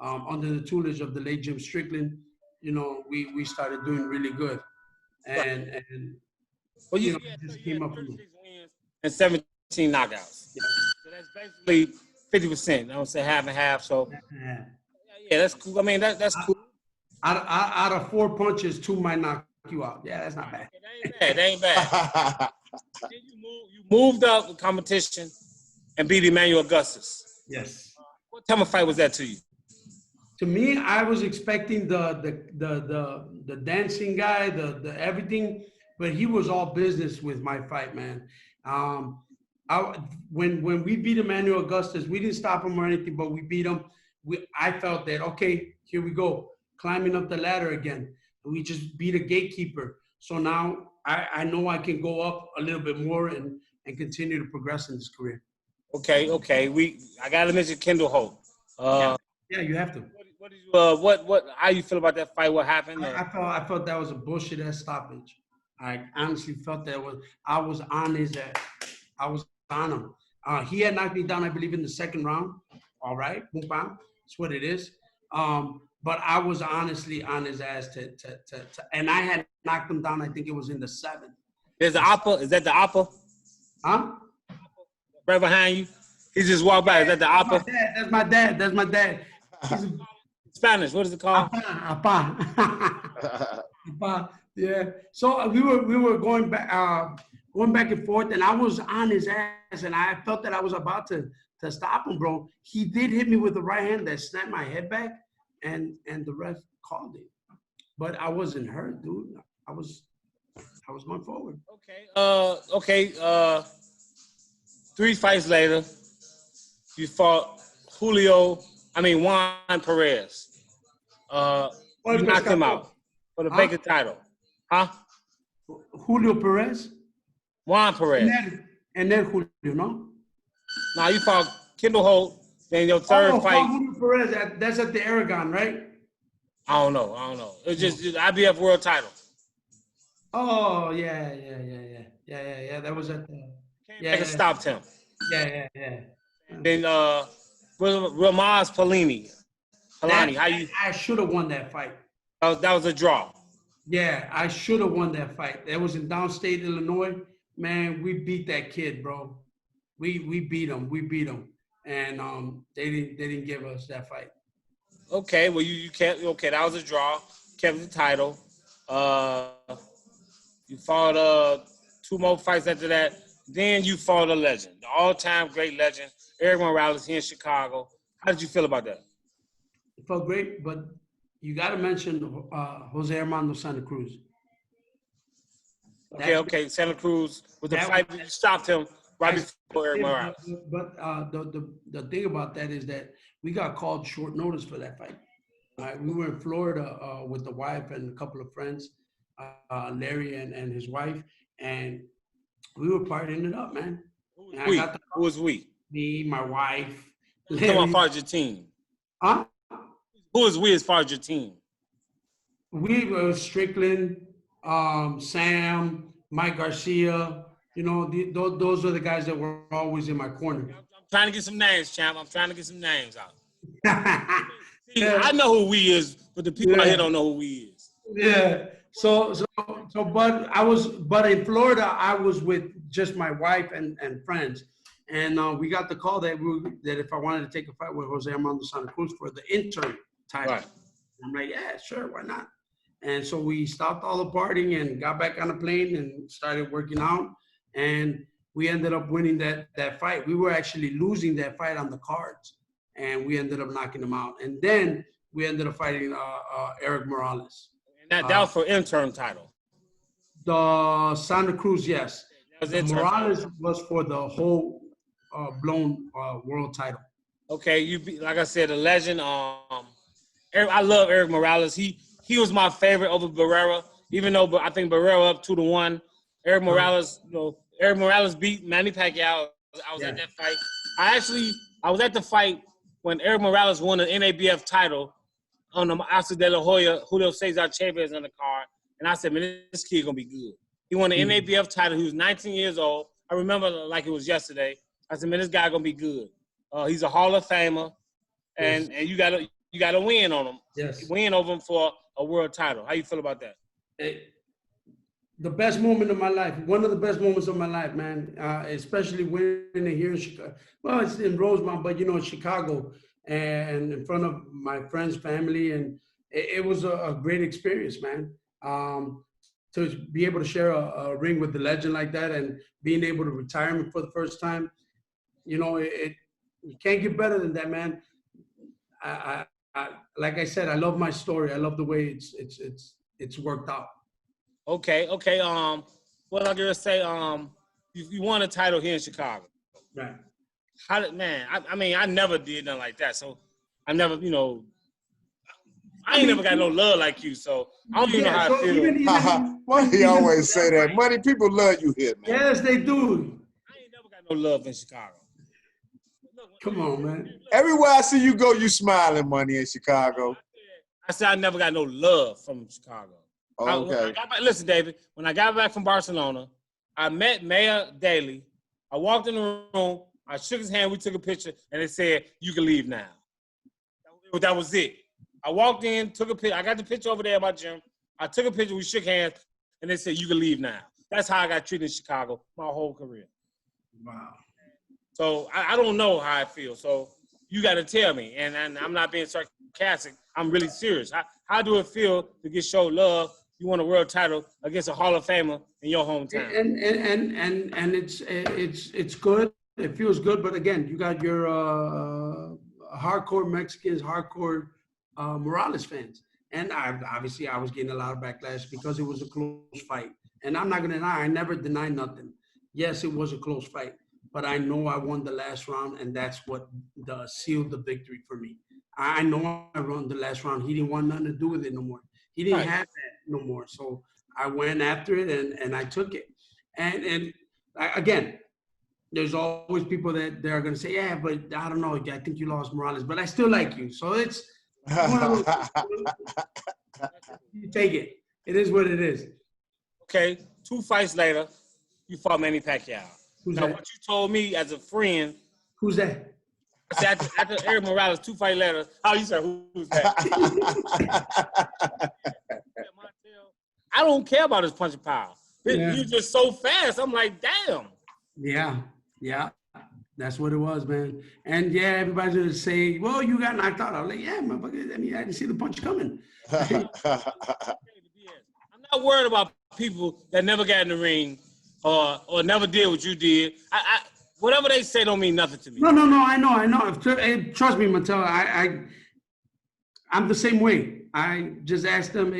Under the tutelage of the late Jim Strickland, you know, we started doing really good. And Well, you know, just came up with 36 wins and 17 knockouts. Yeah. So that's basically 50%. I don't say half and half. So yeah, that's cool. I mean, that's cool. Out of 4 punches, 2 might knock you out. Yeah, that's not bad. That ain't bad. Then you moved up the competition and beat Emmanuel Augustus. Yes. What type of fight was that to you? To me, I was expecting the dancing guy, the everything, but he was all business with my fight, man. When we beat Emmanuel Augustus, we didn't stop him or anything, but we beat him. I felt that, okay, here we go, climbing up the ladder again. We just beat a gatekeeper. So now I know I can go up a little bit more and continue to progress in this career. Okay. I gotta mention Kendall Holt. Yeah, you have to. How you feel about that fight? What happened? I felt that was a bullshit ass stoppage. I honestly felt that I was on his ass. I was on him. He had knocked me down, I believe, in the second round. All right, boom, bam. That's what it is. But I was honestly on his ass and I had knocked him down. I think it was in the 7th. There's the opera. Is that the opera? Huh? Right behind you. He just walked by. Is that the opera? That's my dad. That's my dad. Spanish. What is it called? Apa. Apa. Yeah. So we were going back and forth, and I was on his ass, and I felt that I was about to stop him, bro. He did hit me with the right hand that snapped my head back, and the ref called it. But I wasn't hurt, dude. I was going forward. Okay. 3 fights later, you fought Juan Perez. You knocked him out for the vacant title. Huh? Julio Perez? Juan Perez. And then Julio, no? Now you fought Kendall Holt, then your third fight. Julio Perez, that's at the Aragon, right? I don't know. It's just IBF world title. Oh, yeah. That was at the... Came back and stopped him. Yeah. Then Ramaz Palani. How you? I should have won that fight. That was a draw. Yeah, I should have won that fight. That was in downstate Illinois. Man, we beat that kid, bro. We beat him. We beat him, and they didn't give us that fight. Okay, well you kept that was a draw. Kept the title. You fought 2 more fights after that. Then you fought a legend, the all-time great legend, Erik Morales here in Chicago. How did you feel about that? It felt great, but you got to mention Jose Armando Santa Cruz. Okay. Santa Cruz was the fight you stopped him right before Erik Morales. But the thing about that is that we got called short notice for that fight. We were in Florida with the wife and a couple of friends, Larry and his wife, and we were partying it up, man. Who was we? Me, my wife. Larry. As far as your team. Huh? Who is we as far as your team? We were Strickland, Sam, Mike Garcia. You know, those are the guys that were always in my corner. I'm trying to get some names, champ. I'm trying to get some names out. See, I know who we is, but the people out here don't know who we is. Yeah. But in Florida, I was with just my wife and friends, and we got the call that if I wanted to take a fight with Jose Armando Santa Cruz for the interim title. Right. I'm like, yeah, sure, why not? And so we stopped all the partying and got back on the plane and started working out, and we ended up winning that fight. We were actually losing that fight on the cards, and we ended up knocking him out. And then we ended up fighting Erik Morales. And that was for interim title. The Santa Cruz, yes. Morales was for the whole blown world title. Okay, like I said, a legend. I love Erik Morales. He was my favorite over Barrera, even though I think Barrera up 2-1. Erik Morales, Erik Morales beat Manny Pacquiao. I was at that fight. I was at the fight when Erik Morales won the NABF title on the Oscar De La Hoya, Julio Cesar Chavez on the card. And I said, man, this kid going to be good. He won the NABF title. He was 19 years old. I remember like it was yesterday. I said, man, this guy going to be good. He's a Hall of Famer. And you got to win on him. Yes. Win over him for a world title. How you feel about that? The best moment of my life. One of the best moments of my life, man. Especially winning here in Chicago. Well, it's in Rosemont, but in Chicago. And in front of my friends, family, and it was a great experience, man. To be able to share a ring with the legend like that, and being able to retire for the first time, you can't get better than that, man. I like I said, I love my story. I love the way it's worked out. Okay. What I'm gonna say, you won a title here in Chicago, right? I never did nothing like that. So I never, I ain't never got no love like you. So I don't even know how I feel. Money always say that. Money, people love you here, man. Yes, they do. I ain't never got no love in Chicago. Come on, man. Everywhere I see you go, you smiling, Money, in Chicago. I said I never got no love from Chicago. Oh, okay. Listen, David, when I got back from Barcelona, I met Mayor Daley. I walked in the room. I shook his hand, we took a picture, and it said, you can leave now. That was it. I walked in, took a picture. I got the picture over there at my gym. I took a picture, we shook hands, and they said, you can leave now. That's how I got treated in Chicago my whole career. Wow. So I don't know how I feel. So you got to tell me, and I'm not being sarcastic. I'm really serious. How do it feel to get showed love? You won a world title against a Hall of Famer in your hometown. And it's good. It feels good, but again, you got your hardcore Mexicans, hardcore Morales fans, and obviously I was getting a lot of backlash because it was a close fight. And I'm not gonna lie, I never denied nothing. Yes, it was a close fight, but I know I won the last round, and that's what sealed the victory for me. I know I won the last round. He didn't want nothing to do with it no more. He didn't have that no more. So I went after it and I took it. And again, there's always people that they're going to say, yeah, but I don't know. I think you lost Morales, but I still like you. So it's one of those, you take it. It is what it is. Okay, 2 fights later, you fought Manny Pacquiao. Who's now, that? what you told me as a friend. Who's that? See, after Eric Morales, 2 fight later, oh, you said, who's that? I don't care about his punching power. Yeah. He's just so fast. I'm like, damn. Yeah. That's what it was, man. And yeah, everybody's gonna say, well, you got knocked out. I was like, yeah, motherfucker. I mean, I didn't see the punch coming. I'm not worried about people that never got in the ring or never did what you did. Whatever they say don't mean nothing to me. No, I know. Trust me, Montell, I'm the same way. I just asked them,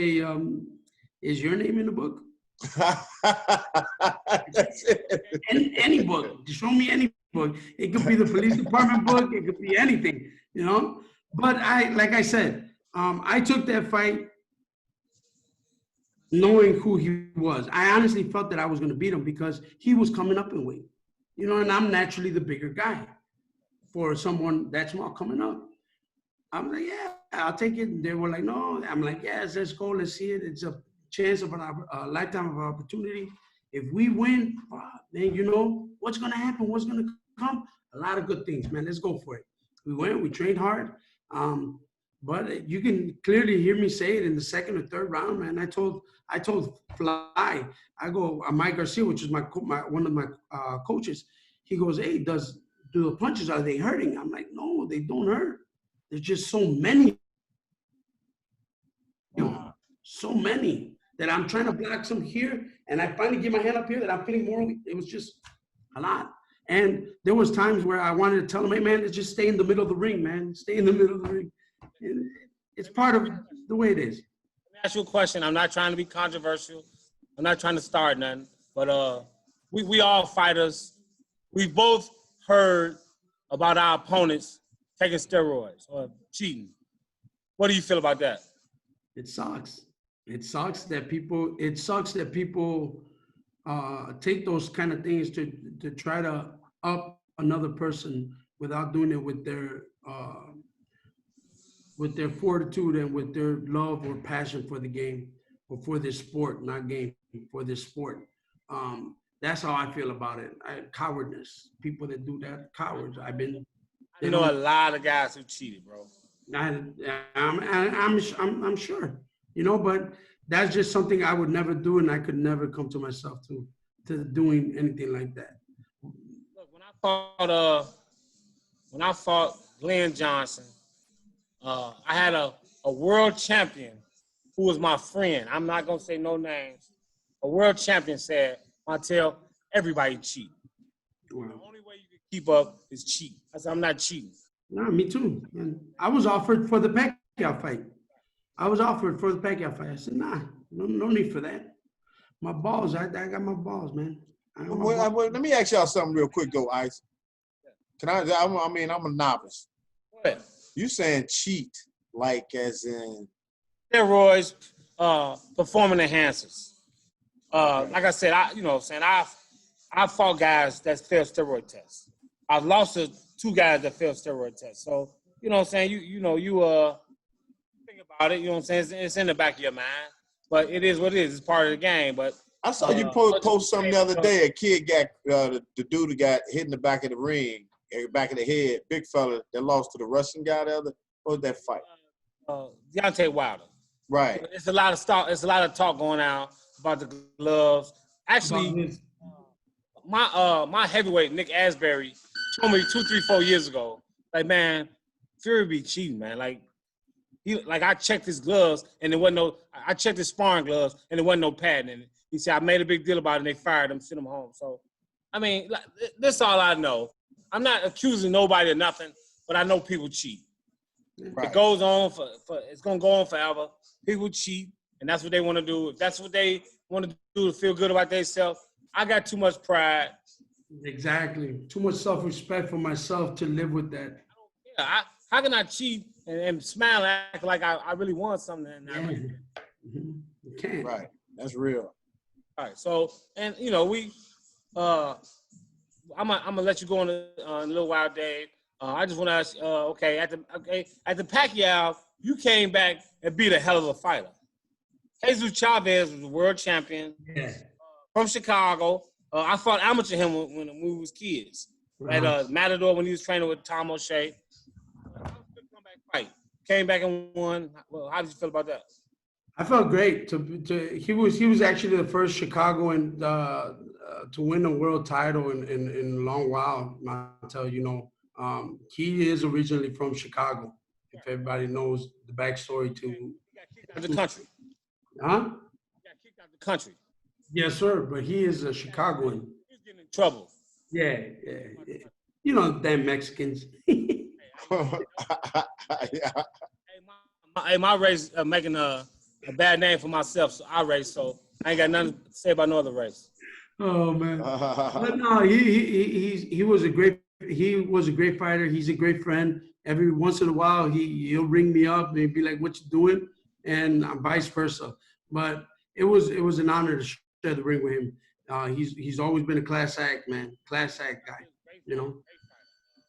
is your name in the book? That's it. Any book. Show me any book. It could be the police department book. It could be anything, you know? But like I said, I took that fight knowing who he was. I honestly felt that I was going to beat him because he was coming up in weight. You know, and I'm naturally the bigger guy for someone that small coming up. I'm like, yeah, I'll take it. And they were like, no. I'm like, yes, let's go. Let's see it. It's a chance of a lifetime of opportunity. If we win, man, you know, what's going to happen? What's going to come? A lot of good things, man. Let's go for it. We went. We trained hard. But you can clearly hear me say it in the second or third round, man. I told Fly, I go, Mike Garcia, which is one of my coaches. He goes, hey, do the punches, are they hurting? I'm like, no, they don't hurt. There's just so many. So many that I'm trying to block some here, and I finally get my hand up here that I'm feeling more. It was just a lot. And there was times where I wanted to tell him, hey, man, let's just stay in the middle of the ring, man. Stay in the middle of the ring. And it's part of the way it is. Let me ask you a question. I'm not trying to be controversial. I'm not trying to start nothing. But we all fighters. We've both heard about our opponents taking steroids or cheating. What do you feel about that? It sucks. It sucks that people take those kind of things to try to up another person without doing it with their fortitude and with their love or passion for the game or for this sport, not game, for this sport. That's how I feel about it. Cowardness. People that do that, cowards. I know a lot of guys who cheated, bro. I'm sure, you know, but that's just something I would never do, and I could never come to myself to doing anything like that. Look, when I fought Glenn Johnson, I had a world champion who was my friend. I'm not gonna say no names. A world champion said, Montell, everybody cheat. Wow. The only way you can keep up is cheat. I said, I'm not cheating. No, me too. And I was offered for the Pacquiao fight. I said, nah, no need for that. My balls, I got my balls, man. Let me ask y'all something real quick, though, Ice. Can I'm a novice. What? You saying cheat, like as in? Steroids, performance enhancers. Like I said, I fought guys that failed steroid tests. I've lost to 2 guys that failed steroid tests. So, you know what I'm saying? You think about it, you know what I'm saying? It's in the back of your mind. But it is what it is. It's part of the game. But I saw you post something the other day. A kid got, the dude that got hit in the back of the ring, back of the head, big fella that lost to the Russian guy the other. What was that fight? Deontay Wilder. Right. It's a lot of talk going on about the gloves. Actually, my heavyweight, Nick Asbury, told me 2, 3, 4 years ago, like, man, Fury be cheating, man. I checked his gloves and there wasn't I checked his sparring gloves and there wasn't no padding in it. He said, I made a big deal about it and they fired him, sent him home. So, I mean, this is all I know. I'm not accusing nobody of nothing, but I know people cheat. Right. It goes on it's going to go on forever. People cheat, and that's what they want to do. If that's what they want to do to feel good about themselves, I got too much pride. Exactly. Too much self-respect for myself to live with that. Yeah, how can I cheat and smile and act like I really want something? You can't. Right. That's real. All right. So, and, you know, I'm gonna let you go in a little while, Dave. I just want to ask, at the Pacquiao, you came back and beat a hell of a fighter. Jesus Chavez was the world champion from Chicago. I fought amateur him when we was kids. At Matador when he was training with Tom O'Shea. came back and won. Well, how did you feel about that? I felt great. He was actually the first Chicagoan to win a world title in a long while. Montell, he is originally from Chicago. If everybody knows the backstory to, He got kicked out of the country. huh? He got kicked out of the country. Yes, sir. But he is a Chicagoan. He was getting in trouble. Yeah. You know, damn Mexicans. Hey, my race making a bad name for myself, so I race. So I ain't got nothing to say about no other race. Oh man. But no, he was a great fighter. He's a great friend. Every once in a while he'll ring me up and be like, "What you doing?" and vice versa. But it was an honor to share the ring with him. He's always been a class act, man. Class act guy.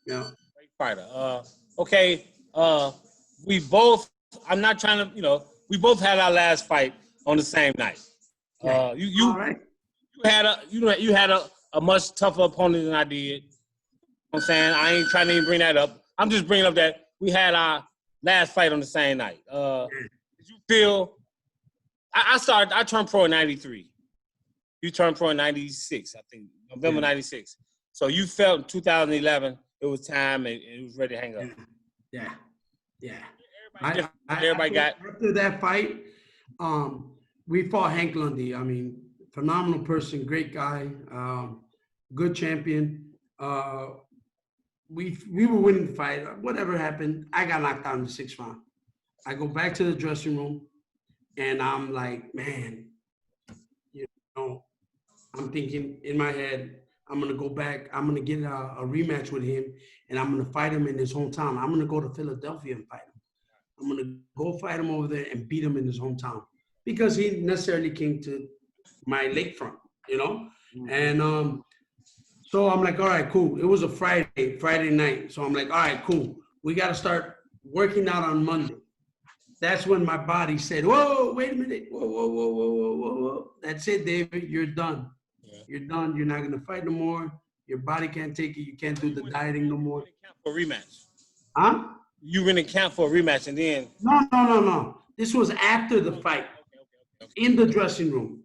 Yeah. Great fighter. Okay. We both. I'm not trying to. We both had our last fight on the same night. All right. You had a much tougher opponent than I did. You know what I'm saying? I ain't trying to even bring that up. I'm just bringing up that we had our last fight on the same night. Did you feel? I turned pro in '93. You turned pro in '96, I think, November '96. So you felt in 2011 it was time and it was ready to hang up. Yeah. Everybody got after that fight. We fought Hank Lundy. I mean, phenomenal person, great guy, good champion. We were winning the fight. Whatever happened, I got knocked out in the 6th round. I go back to the dressing room, and I'm like, man, I'm thinking in my head, I'm gonna go back. I'm gonna get a rematch with him, and I'm gonna fight him in his hometown. I'm gonna go to Philadelphia and fight him. I'm gonna go fight him over there and beat him in his hometown because he necessarily came to my lakefront, And so I'm like, all right, cool. It was a Friday night. So I'm like, all right, cool. We got to start working out on Monday. That's when my body said, whoa, wait a minute. Whoa. That's it, David. You're done. Yeah. You're done. You're not going to fight no more. Your body can't take it. You can't do the dieting no more. For a rematch. Huh? You went in camp for a rematch and then. No. This was after the fight. Okay. In the dressing room,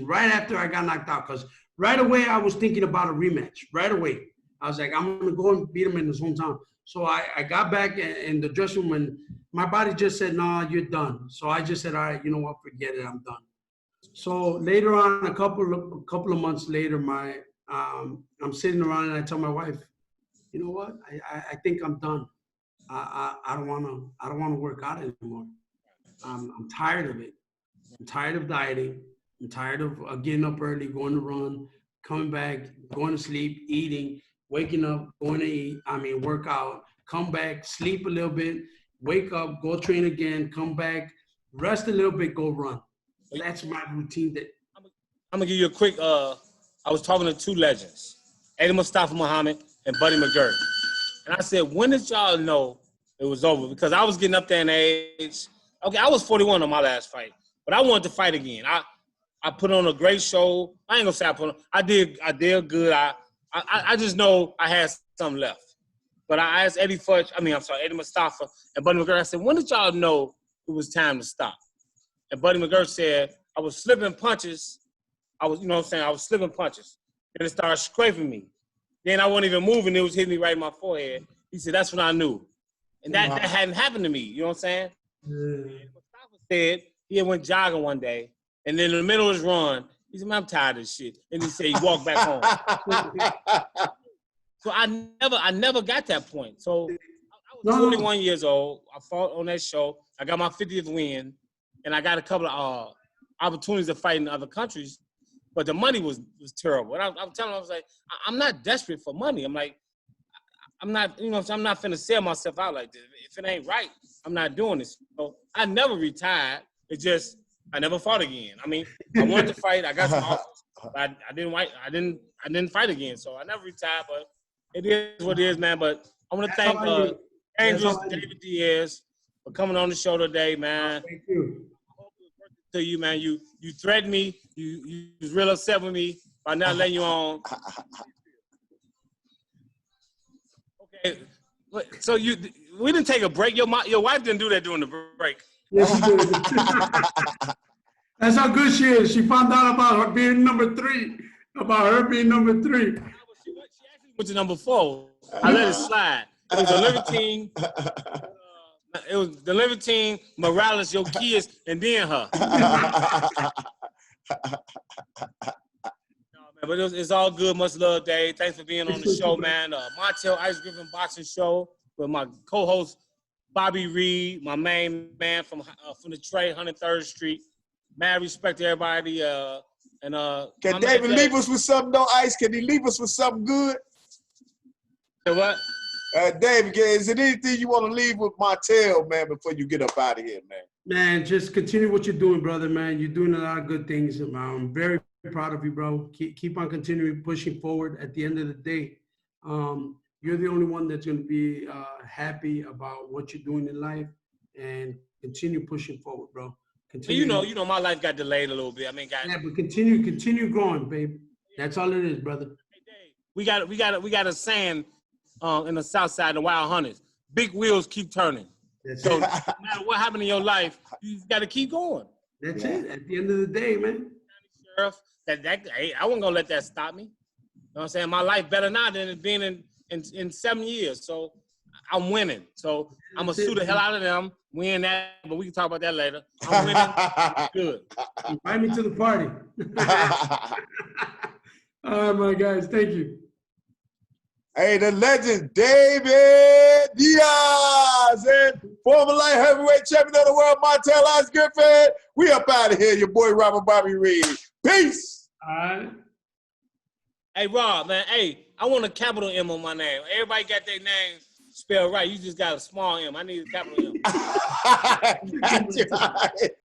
right after I got knocked out. Because right away, I was thinking about a rematch. Right away. I was like, I'm going to go and beat him in his hometown. So I got back in the dressing room and my body just said, no, you're done. So I just said, all right, you know what, forget it, I'm done. So later on, a couple of months later, I'm sitting around and I tell my wife, you know what, I think I'm done. I don't want to work out anymore. I'm tired of it. I'm tired of dieting. I'm tired of getting up early, going to run, coming back, going to sleep, eating, waking up, going to eat, work out, come back, sleep a little bit, wake up, go train again, come back, rest a little bit, go run. That's my routine. I'm going to give you a quick, I was talking to two legends, Eddie Mustafa Muhammad and Buddy McGirt. And I said, when did y'all know it was over? Because I was getting up there in age. Okay, I was 41 on my last fight, but I wanted to fight again. I put on a great show. I ain't gonna say I did good. I just know I had something left. But I asked Eddie Mustafa and Buddy McGirt, I said, when did y'all know it was time to stop? And Buddy McGirt said, I was slipping punches. I was slipping punches. And it started scraping me. Then I wasn't even moving. It was hitting me right in my forehead. He said, that's when I knew. And that hadn't happened to me. You know what I'm saying? Mustafa said he had went jogging one day. And then in the middle of his run, he said, man, I'm tired of this shit. And he said he walked back home. So I never got that point. So I was 21 years old. I fought on that show. I got my 50th win. And I got a couple of opportunities to fight in other countries. But the money was terrible. And I'm telling him, I was like, I'm not desperate for money. I'm like, I'm not finna sell myself out like this. If it ain't right, I'm not doing this. So I never retired. It's just I never fought again. I wanted to fight. I got some offers, but I didn't fight again. So I never retired. But it is what it is, man. But I want to thank David Diaz for coming on the show today, man. Thank you. To you, man. You threatened me. You was real upset with me by not letting you on. Okay. So we didn't take a break. Your wife didn't do that during the break. Yes, she did. That's how good she is. She found out about her being number 3. About her being number 3. She actually went to number 4. I let it slide. It was the Libertine, Morales, your kids, and then her. But it's all good. Much love, Dave. Thanks for being on the show, man. Montell Ice Griffin Boxing Show with my co-host Bobby Reed, my main man from the Trey, 103rd Street. Mad respect to everybody. Can David leave us with something, though, Ice? Can he leave us with something good? What? David, is there anything you want to leave with Montell, man, before you get up out of here, man? Man, just continue what you're doing, brother, man. You're doing a lot of good things. I'm very proud of you, bro. Keep on continuing pushing forward. At the end of the day, you're the only one that's going to be happy about what you're doing in life, and continue pushing forward, bro. Continue. You know, my life got delayed a little bit. I mean, but continue growing, babe. That's all it is, brother. Hey, Dave, we got a saying in the South Side, the Wild Hunters: big wheels keep turning. So no matter what happened in your life, you got to keep going. That's it. At the end of the day, man. Sheriff, hey, I wasn't gonna let that stop me. You know what I'm saying? My life better now than it's been in 7 years. So I'm winning. So I'm gonna sue the hell out of them, win that, but we can talk about that later. I'm winning. Good. Invite me to the party. All right, my guys. Thank you. Hey, the legend, David Diaz, and former light heavyweight champion of the world, Montell Ice Griffin. We up out of here, your boy Robert Bobby Reed. Peace. All right. Hey, Rob, man. Hey, I want a capital M on my name. Everybody got their name spelled right. You just got a small M. I need a capital M.